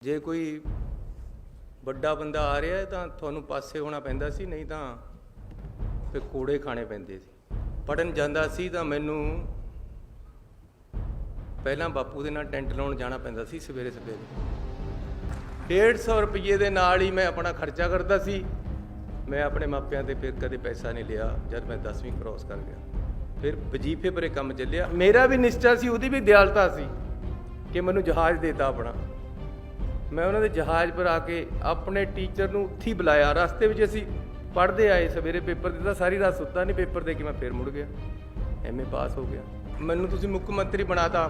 ਜੇ ਕੋਈ ਵੱਡਾ ਬੰਦਾ ਆ ਰਿਹਾ ਤਾਂ ਤੁਹਾਨੂੰ ਪਾਸੇ ਹੋਣਾ ਪੈਂਦਾ ਸੀ, ਨਹੀਂ ਤਾਂ ਫਿਰ ਕੋੜੇ ਖਾਣੇ ਪੈਂਦੇ ਸੀ। ਪੜਨ ਜਾਂਦਾ ਸੀ ਤਾਂ ਮੈਨੂੰ ਪਹਿਲਾਂ ਬਾਪੂ ਦੇ ਨਾਲ ਟੈਂਟ ਲਾਉਣ ਜਾਣਾ ਪੈਂਦਾ ਸੀ ਸਵੇਰੇ ਸਵੇਰੇ। 150 ਰੁਪਏ ਦੇ ਨਾਲ ਹੀ ਮੈਂ ਆਪਣਾ ਖਰਚਾ ਕਰਦਾ ਸੀ। ਮੈਂ ਆਪਣੇ ਮਾਪਿਆਂ ਤੇ ਫਿਰ ਕਦੇ ਪੈਸਾ ਨਹੀਂ ਲਿਆ। ਜਦ ਮੈਂ 10ਵੀਂ ਕ੍ਰੋਸ ਕਰ ਗਿਆ ਫਿਰ ਵਜੀਫੇ ਪਰੇ ਕੰਮ ਚੱਲਿਆ। ਮੇਰਾ ਵੀ ਨਿਸ਼ਚਾ ਸੀ, ਉਹਦੀ ਵੀ ਦਿਆਲਤਾ ਸੀ ਕਿ ਮੈਨੂੰ ਜਹਾਜ਼ ਦੇਤਾ ਆਪਣਾ। मैं उन्होंने जहाज़ पर आके अपने टीचर ਨੂੰ ਉੱਥੇ ਬੁਲਾਇਆ। ਰਸਤੇ ਵਿੱਚ ਅਸੀਂ ਪੜ੍ਹਦੇ ਆਏ, ਸਵੇਰੇ ਪੇਪਰ ਦਿੱਤਾ, ਸਾਰੀ ਰਾਤ ਸੁੱਤਾ ਨਹੀਂ। ਪੇਪਰ ਦੇ ਕੇ ਮੈਂ ਫਿਰ ਮੁੜ ਗਿਆ, ਐਮਏ ਪਾਸ ਹੋ ਗਿਆ। ਮੈਨੂੰ ਤੁਸੀਂ ਮੁੱਖ ਮੰਤਰੀ ਬਣਾਤਾ,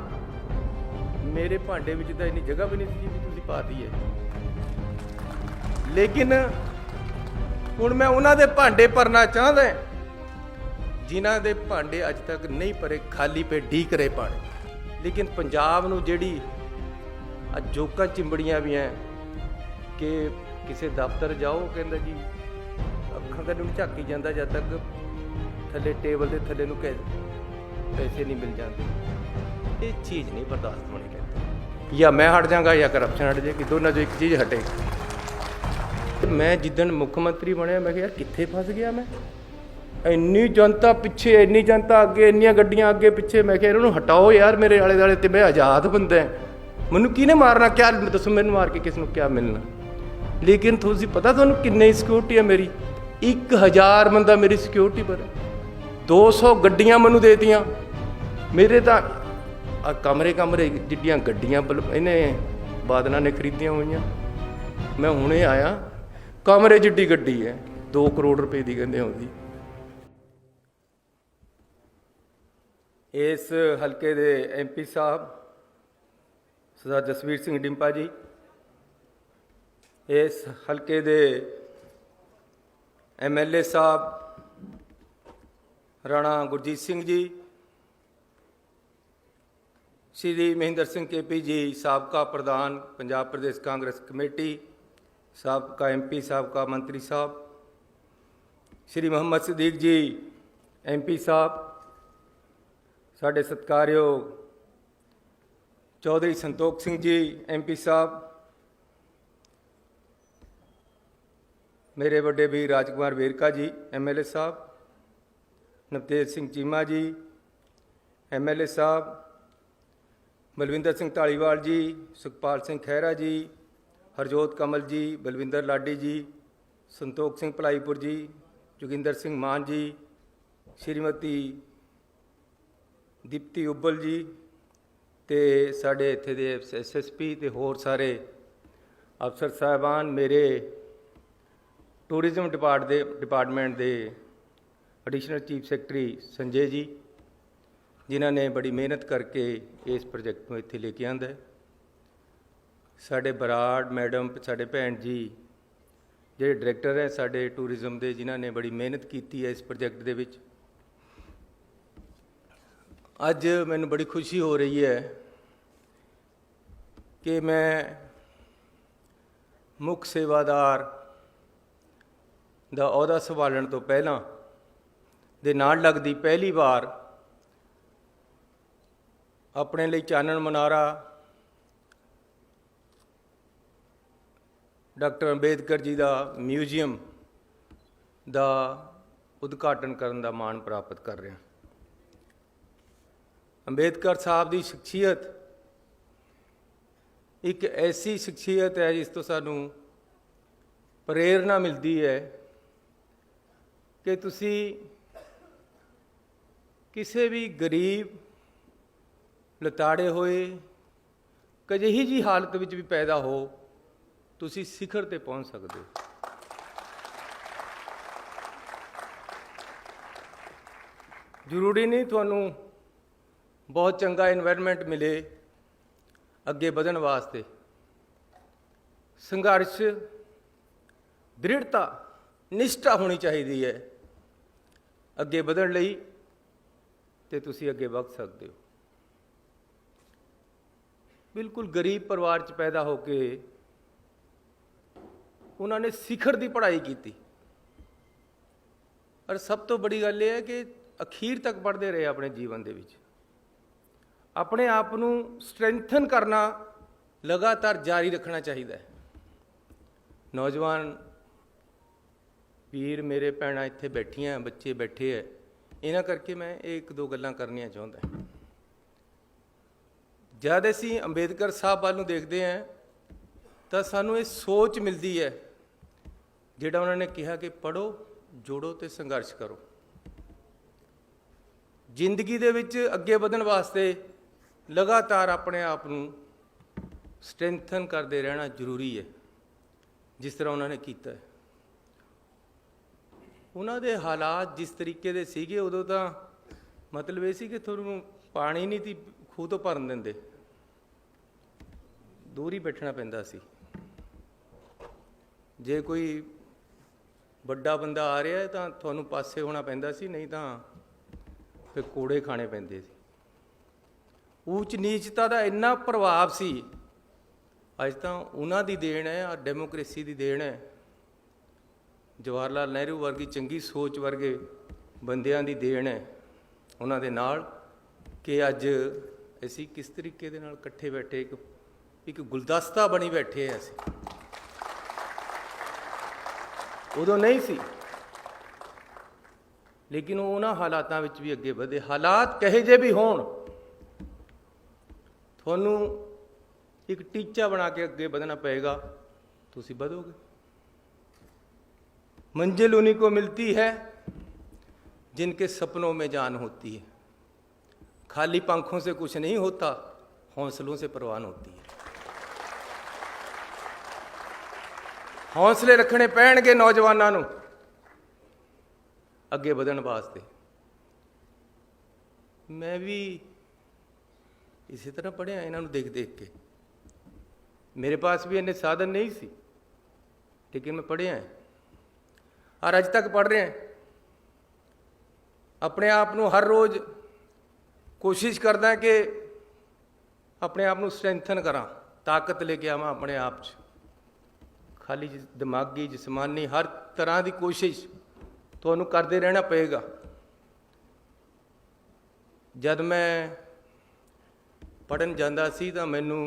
ਮੇਰੇ ਭਾਂਡੇ ਵਿੱਚ ਤਾਂ ਇੰਨੀ ਜਗ੍ਹਾ ਵੀ ਨਹੀਂ ਸੀ ਵੀ ਤੁਸੀਂ ਪਾਤੀ ਹੈ। ਲੇਕਿਨ ਹੁਣ ਮੈਂ ਉਹਨਾਂ ਦੇ ਭਾਂਡੇ ਭਰਨਾ ਚਾਹੁੰਦਾ ਜਿਨ੍ਹਾਂ ਦੇ ਭਾਂਡੇ ਅੱਜ ਤੱਕ ਨਹੀਂ ਭਰੇ, ਖਾਲੀ ਪੇ ਢੀਕ ਰਹੇ ਪਾਣੀ। ਲੇਕਿਨ ਪੰਜਾਬ ਨੂੰ ਜਿਹੜੀ ਅਜੋਕਾ ਚਿੰਬੜੀਆਂ ਵੀ ਹੈ ਕਿ ਕਿਸੇ ਦਫ਼ਤਰ ਜਾਓ, ਕਹਿੰਦਾ ਜੀ ਅੱਖਾਂ ਤਾਂ ਨੂੰ ਝਾਕੀ ਜਾਂਦਾ ਜਦ ਤੱਕ ਥੱਲੇ ਟੇਬਲ ਦੇ ਥੱਲੇ ਨੂੰ ਪੈਸੇ ਨਹੀਂ ਮਿਲ ਜਾਂਦੇ। ਇਹ ਚੀਜ਼ ਨਹੀਂ ਬਰਦਾਸ਼ਤ ਹੋਣੀ ਕਹਿੰਦੇ। ਜਾਂ ਮੈਂ ਹਟ ਜਾਵਾਂਗਾ ਜਾਂ ਕਰਪਸ਼ਨ ਹਟ ਜਾਏਗੀ, ਦੋਨਾਂ 'ਚੋਂ ਇੱਕ ਚੀਜ਼ ਹਟੇਗੀ। ਮੈਂ ਜਿੱਦਣ ਮੁੱਖ ਮੰਤਰੀ ਬਣਿਆ ਮੈਂ ਕਿਹਾ ਯਾਰ ਕਿੱਥੇ ਫਸ ਗਿਆ ਮੈਂ। ਇੰਨੀ ਜਨਤਾ ਪਿੱਛੇ, ਇੰਨੀ ਜਨਤਾ ਅੱਗੇ, ਇੰਨੀਆਂ ਗੱਡੀਆਂ ਅੱਗੇ ਪਿੱਛੇ। ਮੈਂ ਕਿਹਾ ਇਹਨਾਂ ਨੂੰ ਹਟਾਓ ਯਾਰ ਮੇਰੇ ਆਲੇ ਦੁਆਲੇ, ਤੇ ਮੈਂ ਆਜ਼ਾਦ ਬੰਦਾ। ਮੈਨੂੰ ਕਿਹਨੇ ਮਾਰਨਾ? ਕਿਆ ਦੱਸੋ, ਮੈਨੂੰ ਮਾਰ ਕੇ ਕਿਸ ਨੂੰ ਕਿਆ ਮਿਲਣਾ? ਲੇਕਿਨ ਤੁਸੀਂ ਪਤਾ ਤੁਹਾਨੂੰ ਕਿੰਨੀ ਸਿਕਿਉਰਿਟੀ ਹੈ ਮੇਰੀ? 1000 ਬੰਦਾ ਮੇਰੀ ਸਿਕਿਉਰਿਟੀ ਪਰ। 200 ਗੱਡੀਆਂ ਮੈਨੂੰ ਦੇਤੀਆਂ। ਮੇਰੇ ਤਾਂ ਕਮਰੇ ਜਿੱਡੀਆਂ ਗੱਡੀਆਂ ਇਹਨੇ ਬਾਦਲਾਂ ਨੇ ਖਰੀਦੀਆਂ ਹੋਈਆਂ। ਮੈਂ ਹੁਣੇ ਆਇਆ, ਕਮਰੇ ਜਿੱਡੀ ਗੱਡੀ ਹੈ, 2 ਕਰੋੜ ਰੁਪਏ ਦੀ ਕਹਿੰਦੇ ਆਉਂਦੀ। ਇਸ ਹਲਕੇ ਦੇ MP ਸਾਹਿਬ ਸਰਦਾਰ ਜਸਵੀਰ ਸਿੰਘ ਡਿੰਪਾ ਜੀ, ਇਸ ਹਲਕੇ ਦੇ MLA ਸਾਹਿਬ ਰਾਣਾ ਗੁਰਜੀਤ ਸਿੰਘ ਜੀ, ਸ਼੍ਰੀ ਮਹਿੰਦਰ ਸਿੰਘ KP ਜੀ, ਸਾਬਕਾ ਪ੍ਰਧਾਨ ਪੰਜਾਬ ਪ੍ਰਦੇਸ਼ ਕਾਂਗਰਸ ਕਮੇਟੀ, ਸਾਬਕਾ MP ਸਾਬਕਾ ਮੰਤਰੀ ਸਾਹਿਬ, ਸ਼੍ਰੀ ਮੁਹੰਮਦ ਸਦੀਕ ਜੀ MP ਸਾਹਿਬ, ਸਾਡੇ ਸਤਿਕਾਰਯੋਗ चौधरी संतोख सिंह जी MP साहब, मेरे बड़े भी राजकुमार वेरका जी MLA साहब, नवतेज सिंह चीमा जी MLA साहब, बलविंदर सिंह धालीवाल जी, सुखपाल सिंह खैरा जी, हरजोत कमल जी, बलविंदर लाडी जी, संतोख सिंह भलाईपुर जी, जोगिंदर सिंह मान जी, श्रीमती दीप्ति उब्बल जी, ਤੇ ਸਾਡੇ ਇੱਥੇ ਦੇ SSP ਤੇ ਹੋਰ ਸਾਰੇ ਅਫਸਰ ਸਾਹਿਬਾਨ, ਮੇਰੇ ਟੂਰਿਜ਼ਮ ਡਿਪਾਰਟਮੈਂਟ ਦੇ ਐਡੀਸ਼ਨਲ ਚੀਫ ਸੈਕਟਰੀ ਸੰਜੇ ਜੀ, ਜਿਨ੍ਹਾਂ ਨੇ ਬੜੀ ਮਿਹਨਤ ਕਰਕੇ ਇਸ ਪ੍ਰੋਜੈਕਟ ਨੂੰ ਇੱਥੇ ਲੈ ਕੇ ਆਂਦਾ। ਸਾਡੇ ਬਰਾੜ ਮੈਡਮ, ਸਾਡੇ ਭੈਣ ਜੀ ਜਿਹੜੇ ਡਾਇਰੈਕਟਰ ਹੈ ਸਾਡੇ ਟੂਰਿਜ਼ਮ ਦੇ, ਜਿਨ੍ਹਾਂ ਨੇ ਬੜੀ ਮਿਹਨਤ ਕੀਤੀ ਹੈ ਇਸ ਪ੍ਰੋਜੈਕਟ ਦੇ ਵਿੱਚ। ਅੱਜ ਮੈਨੂੰ ਬੜੀ ਖੁਸ਼ੀ ਹੋ ਰਹੀ ਹੈ ਕਿ ਮੈਂ ਮੁੱਖ ਸੇਵਾਦਾਰ ਦਾ ਅਹੁਦਾ ਸੰਭਾਲਣ ਤੋਂ ਪਹਿਲਾਂ ਦੇ ਨਾਲ ਲੱਗਦੀ ਪਹਿਲੀ ਵਾਰ ਆਪਣੇ ਲਈ ਚਾਨਣ ਮੁਨਾਰਾ ਡਾਕਟਰ ਅੰਬੇਦਕਰ ਜੀ ਦਾ ਮਿਊਜ਼ੀਅਮ ਦਾ ਉਦਘਾਟਨ ਕਰਨ ਦਾ ਮਾਣ ਪ੍ਰਾਪਤ ਕਰ ਰਿਹਾ। ਅੰਬੇਦਕਰ ਸਾਹਿਬ ਦੀ ਸ਼ਖਸੀਅਤ ਇੱਕ ਐਸੀ ਸ਼ਖਸੀਅਤ ਹੈ ਜਿਸ ਤੋਂ ਸਾਨੂੰ ਪ੍ਰੇਰਨਾ ਮਿਲਦੀ ਹੈ ਕਿ ਤੁਸੀਂ ਕਿਸੇ ਵੀ ਗਰੀਬ, ਲਤਾੜੇ ਹੋਏ, ਅਜਿਹੀ ਜਿਹੀ ਹਾਲਤ ਵਿੱਚ ਵੀ ਪੈਦਾ ਹੋ, ਤੁਸੀਂ ਸਿਖਰ 'ਤੇ ਪਹੁੰਚ ਸਕਦੇ ਹੋ। ਜ਼ਰੂਰੀ ਨਹੀਂ ਤੁਹਾਨੂੰ ਬਹੁਤ ਚੰਗਾ ਇਨਵਾਇਰਨਮੈਂਟ ਮਿਲੇ ਅੱਗੇ ਵਧਣ ਵਾਸਤੇ। ਸੰਘਰਸ਼, ਦ੍ਰਿੜਤਾ, ਨਿਸ਼ਠਾ ਹੋਣੀ ਚਾਹੀਦੀ ਹੈ ਅੱਗੇ ਵਧਣ ਲਈ, ਤੇ ਤੁਸੀਂ ਅੱਗੇ ਵਧ ਸਕਦੇ ਹੋ। ਬਿਲਕੁਲ ਗਰੀਬ ਪਰਿਵਾਰ 'ਚ ਪੈਦਾ ਹੋ ਕੇ ਉਹਨਾਂ ਨੇ ਸਿਖਰ ਦੀ ਪੜ੍ਹਾਈ ਕੀਤੀ, ਔਰ ਸਭ ਤੋਂ ਬੜੀ ਗੱਲ ਇਹ ਹੈ ਕਿ ਅਖੀਰ ਤੱਕ ਪੜ੍ਹਦੇ ਰਹੇ ਆਪਣੇ ਜੀਵਨ ਦੇ ਵਿੱਚ। ਆਪਣੇ ਆਪ ਨੂੰ ਸਟਰੈਂਥਨ ਕਰਨਾ ਲਗਾਤਾਰ ਜਾਰੀ ਰੱਖਣਾ ਚਾਹੀਦਾ ਹੈ। ਨੌਜਵਾਨ ਵੀਰ ਮੇਰੇ ਭੈਣਾਂ ਇੱਥੇ ਬੈਠੀਆਂ, ਬੱਚੇ ਬੈਠੇ ਹੈ, ਇਹਨਾਂ ਕਰਕੇ ਮੈਂ ਇਹ ਇੱਕ ਦੋ ਗੱਲਾਂ ਕਰਨੀਆਂ ਚਾਹੁੰਦਾ। ਜਦ ਅਸੀਂ ਅੰਬੇਦਕਰ ਸਾਹਿਬ ਵੱਲ ਨੂੰ ਦੇਖਦੇ ਹਾਂ ਤਾਂ ਸਾਨੂੰ ਇਹ ਸੋਚ ਮਿਲਦੀ ਹੈ, ਜਿਹੜਾ ਉਹਨਾਂ ਨੇ ਕਿਹਾ ਕਿ ਪੜ੍ਹੋ, ਜੋੜੋ ਤੇ ਸੰਘਰਸ਼ ਕਰੋ। ਜ਼ਿੰਦਗੀ ਦੇ ਵਿੱਚ ਅੱਗੇ ਵਧਣ ਵਾਸਤੇ ਲਗਾਤਾਰ ਆਪਣੇ ਆਪ ਨੂੰ ਸਟਰੈਂਥਨ ਕਰਦੇ ਰਹਿਣਾ ਜ਼ਰੂਰੀ ਹੈ, ਜਿਸ ਤਰ੍ਹਾਂ ਉਹਨਾਂ ਨੇ ਕੀਤਾ ਹੈ। ਉਹਨਾਂ ਦੇ ਹਾਲਾਤ ਜਿਸ ਤਰੀਕੇ ਦੇ ਸੀਗੇ, ਉਦੋਂ ਤਾਂ ਮਤਲਬ ਇਹ ਸੀ ਕਿ ਤੁਹਾਨੂੰ ਪਾਣੀ ਨਹੀਂ ਸੀ ਖੂਹ ਤੋਂ ਭਰਨ ਦਿੰਦੇ, ਦੂਰ ਹੀ ਬੈਠਣਾ ਪੈਂਦਾ ਸੀ। ਜੇ ਕੋਈ ਵੱਡਾ ਬੰਦਾ ਆ ਰਿਹਾ ਤਾਂ ਤੁਹਾਨੂੰ ਪਾਸੇ ਹੋਣਾ ਪੈਂਦਾ ਸੀ, ਨਹੀਂ ਤਾਂ ਫਿਰ ਕੋੜੇ ਖਾਣੇ ਪੈਂਦੇ ਸੀ। ਊਚ ਨੀਚਤਾ ਦਾ ਇੰਨਾ ਪ੍ਰਭਾਵ ਸੀ। ਅੱਜ ਤਾਂ ਉਹਨਾਂ ਦੀ ਦੇਣ ਹੈ, ਆ ਡੈਮੋਕ੍ਰੇਸੀ ਦੀ ਦੇਣ ਹੈ, ਜਵਾਹਰ ਲਾਲ ਨਹਿਰੂ ਵਰਗੀ ਚੰਗੀ ਸੋਚ ਵਰਗੇ ਬੰਦਿਆਂ ਦੀ ਦੇਣ ਹੈ ਉਹਨਾਂ ਦੇ ਨਾਲ, ਕਿ ਅੱਜ ਅਸੀਂ ਕਿਸ ਤਰੀਕੇ ਦੇ ਨਾਲ ਇਕੱਠੇ ਬੈਠੇ ਇੱਕ ਗੁਲਦਸਤਾ ਬਣੀ ਬੈਠੇ ਹਾਂ। ਅਸੀਂ ਉਦੋਂ ਨਹੀਂ ਸੀ, ਲੇਕਿਨ ਉਹਨਾਂ ਹਾਲਾਤਾਂ ਵਿੱਚ ਵੀ ਅੱਗੇ ਵਧੇ। ਹਾਲਾਤ ਕਹੇ ਜੇ ਵੀ ਹੋਣ, ਤੁਹਾਨੂੰ ਇੱਕ ਟੀਚਾ ਬਣਾ ਕੇ ਅੱਗੇ ਵਧਣਾ ਪਏਗਾ, ਤੁਸੀਂ ਵਧੋਗੇ। मंजिल उन्हीं को मिलती है जिनके सपनों में जान होती है। खाली पंखों से कुछ नहीं होता, हौसलों से परवान होती है। हौसले रखने पैणगे नौजवानों नूं अगे बढ़न वास्ते। मैं भी इसी तरह पढ़िया, इन्हां नूं देख देख के। मेरे पास भी इन्ने साधन नहीं सी, लेकिन मैं पढ़िया है और अज तक पढ़ रहे हैं। अपने आप को हर रोज़ कोशिश करदा कि अपने आप को स्ट्रैंथन करा, ताकत लेके आवां अपने आप च। खाली दिमागी जिस्मानी हर तरह की कोशिश तुहानूं करते रहना पेगा। जब मैं पढ़न जांदा सी तां मैनूं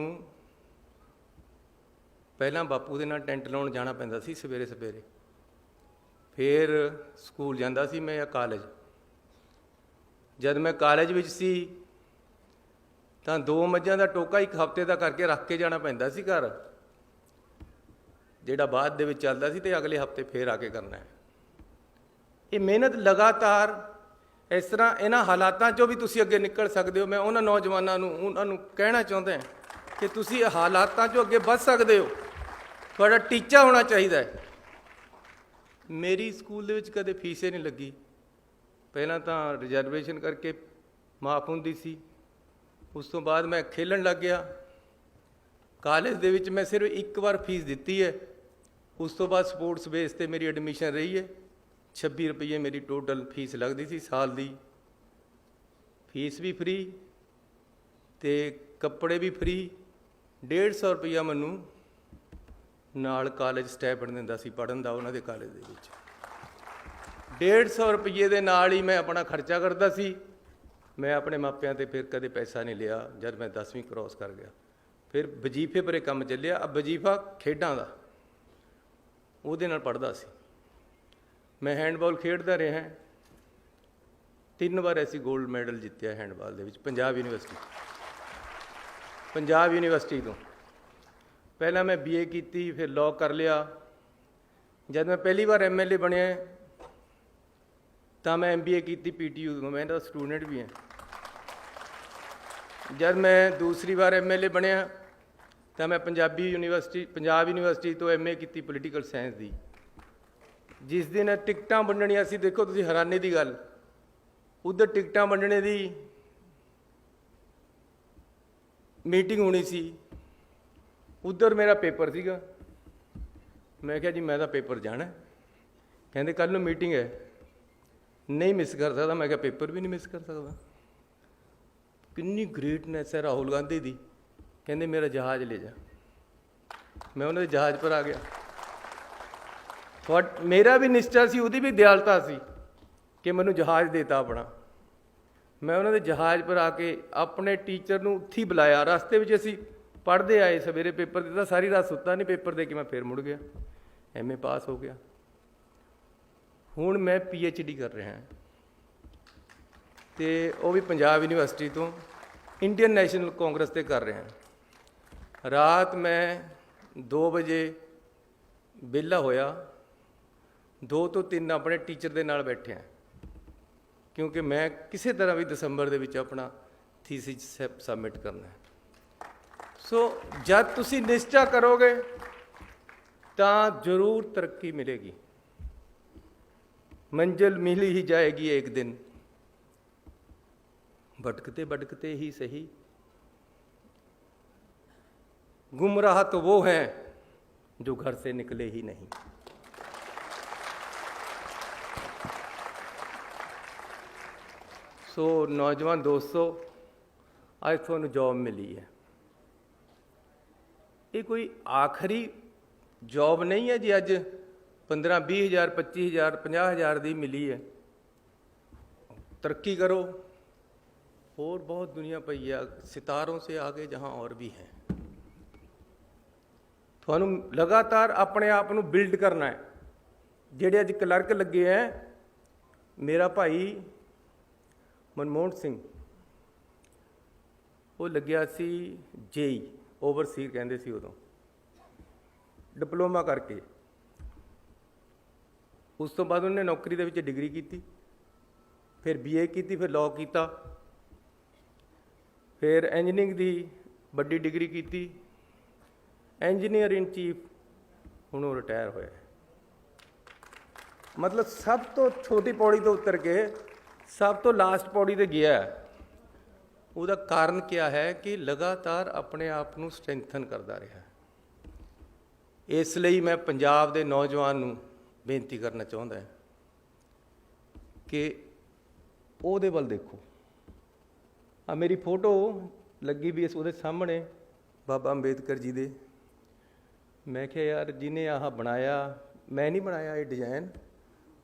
पहलां बापू दे नाल टेंट लाउण जाना पैंदा सी सवेरे सवेरे, फिर स्कूल जांदा सी मैं या कालेज। जब मैं कालेज विच सी तां 2 मੱਝਾਂ ਦਾ टोका एक हफ्ते का करके रख के जाना पैंदा सी घर, जिहड़ा बाद दे विच चलदा सी ते अगले हफ्ते फिर आके करना है। ये मेहनत लगातार इस तरह इन्हां हालातां चों भी तुसीं अगे निकल सकदे हो। मैं उन्हां नौजवानां नूं उन्हां नूं कहना चाहुंदा कि तुसीं हालातां चों अगे वध सकदे हो, तुहाडा टीचा होना चाहिदा है। मेरी स्कूल दे विच कदे फीस ही नहीं लगी, पहलां तां रिजर्वेशन करके माफ हुंदी सी, उस तो बाद मैं खेलन लग गया। कालेज दे विच मैं सिर्फ एक बार फीस दिती है, उस तो बाद स्पोर्ट्स बेस ते मेरी एडमिशन रही है। 26 रुपये मेरी टोटल फीस लगती सी साल दी। फीस भी फ्री ते कपड़े भी फ्री। 150 रुपया मैनू नाल कालेज स्टैपन दिंदा सी पढ़न दा। उन्हां दे कालेज दे विच 150 रुपये दे नाल ही मैं अपना खर्चा करता सी। मैं अपने मापियां ते फिर कदे पैसा नहीं लिया। जब मैं 10वीं क्रॉस कर गया फिर वजीफे परे काम चलिया। अब वजीफा खेडां दा, उहदे नाल पढ़दा सी। मैं हैंडबॉल खेडदा रहा, 3 बार ऐसी गोल्ड मैडल जित्तिया हैंडबॉल दे विच पंजाब यूनीवर्सिटी तो। पहला मैं BA की, फिर लॉ कर लिया। जब मैं पहली बार MLA बनया तो मैं MBA की PTU तो, मैं स्टूडेंट भी हैं। जब मैं दूसरी बार MLA बनया तो मैं पंजाब यूनीवर्सिटी तो MA की पोलीटिकल साइंस दी। जिस दिन टिकटां वंडणियां सी, देखो तुसीं हैरानी की गल, उधर टिकटां वंडने की मीटिंग होनी सी, उधर मेरा पेपर सीगा। मैं क्या जी मैं तो पेपर जाना, कहते कल नूं मीटिंग है, नहीं मिस कर सकता। मैं क्या पेपर भी नहीं मिस कर सकता। कितनी ग्रेटनेस है राहुल गांधी दी। कहते मेरा जहाज़ ले जा, मैं उन्होंने जहाज़ पर आ गया। बट मेरा भी निश्चा सी, उहदी भी दयालता सी कि मैनूं जहाज़ देता अपना। मैं उन्होंने जहाज़ पर आके अपने टीचर नूं उत्थे ही बुलाया। रास्ते विच असीं पढ़ते आए, सवेरे पेपर दिता, सारी रात सुता नहीं, पेपर दे के मैं फिर मुड़ गया, MA पास हो गया। हुण मैं PhD कर रहा, तो वह भी पंजाब यूनिवर्सिटी तो इंडियन नैशनल कांग्रेस से कर रहा। रात मैं 2 बजे विहला होया, 2 ਤੋਂ 3 अपने टीचर के नाल बैठे हैं, क्योंकि मैं किसी तरह भी दसंबर ਦੇ ਵਿੱਚ अपना थीसिस सबमिट करना है। सो जब तुसी निश्चा करोगे तो जरूर तरक्की मिलेगी, मंजिल मिल ही जाएगी एक दिन, भटकते भटकते ही सही। गुमराह तो वो हैं जो घर से निकले ही नहीं। सो नौजवान दोस्तों, आज थानू जॉब मिली है, ये कोई आखिरी जॉब नहीं है जी। अज 15-20 हज़ार 25 हज़ार 50 हज़ार की मिली है, तरक्की करो, और बहुत दुनिया पई है, सितारों से आगे जहाँ और भी हैं। थानू लगातार अपने आप को बिल्ड करना है। जेडे अज क्लर्क लगे हैं, मेरा भाई मनमोहन सिंह वो लग्या सी JEE ओवरसीर कहते सी, उदों डिप्लोमा करके, उस तो बाद उन्हें नौकरी दे विच डिग्री की, फिर BA की, फिर लॉ किया, फिर इंजीनियरिंग की बड़ी डिग्री की, इंजीनियर इन चीफ हुण वो रिटायर होया। मतलब सब तो छोटी पौड़ी तो उतर के सब तो लास्ट पौड़ी ते गया। उसका कारण क्या है कि लगातार अपने आप को स्ट्रेंथन करता रहा। इसलिए मैं पंजाब के नौजवान नूं बेनती करना चाहता है कि उहदे वल देखो। आ मेरी फोटो लगी भी इस उहदे सामने बाबा अंबेडकर जी दे। मैं क्या यार, जिन्हें आह बनाया, मैं नहीं बनाया ये डिजाइन,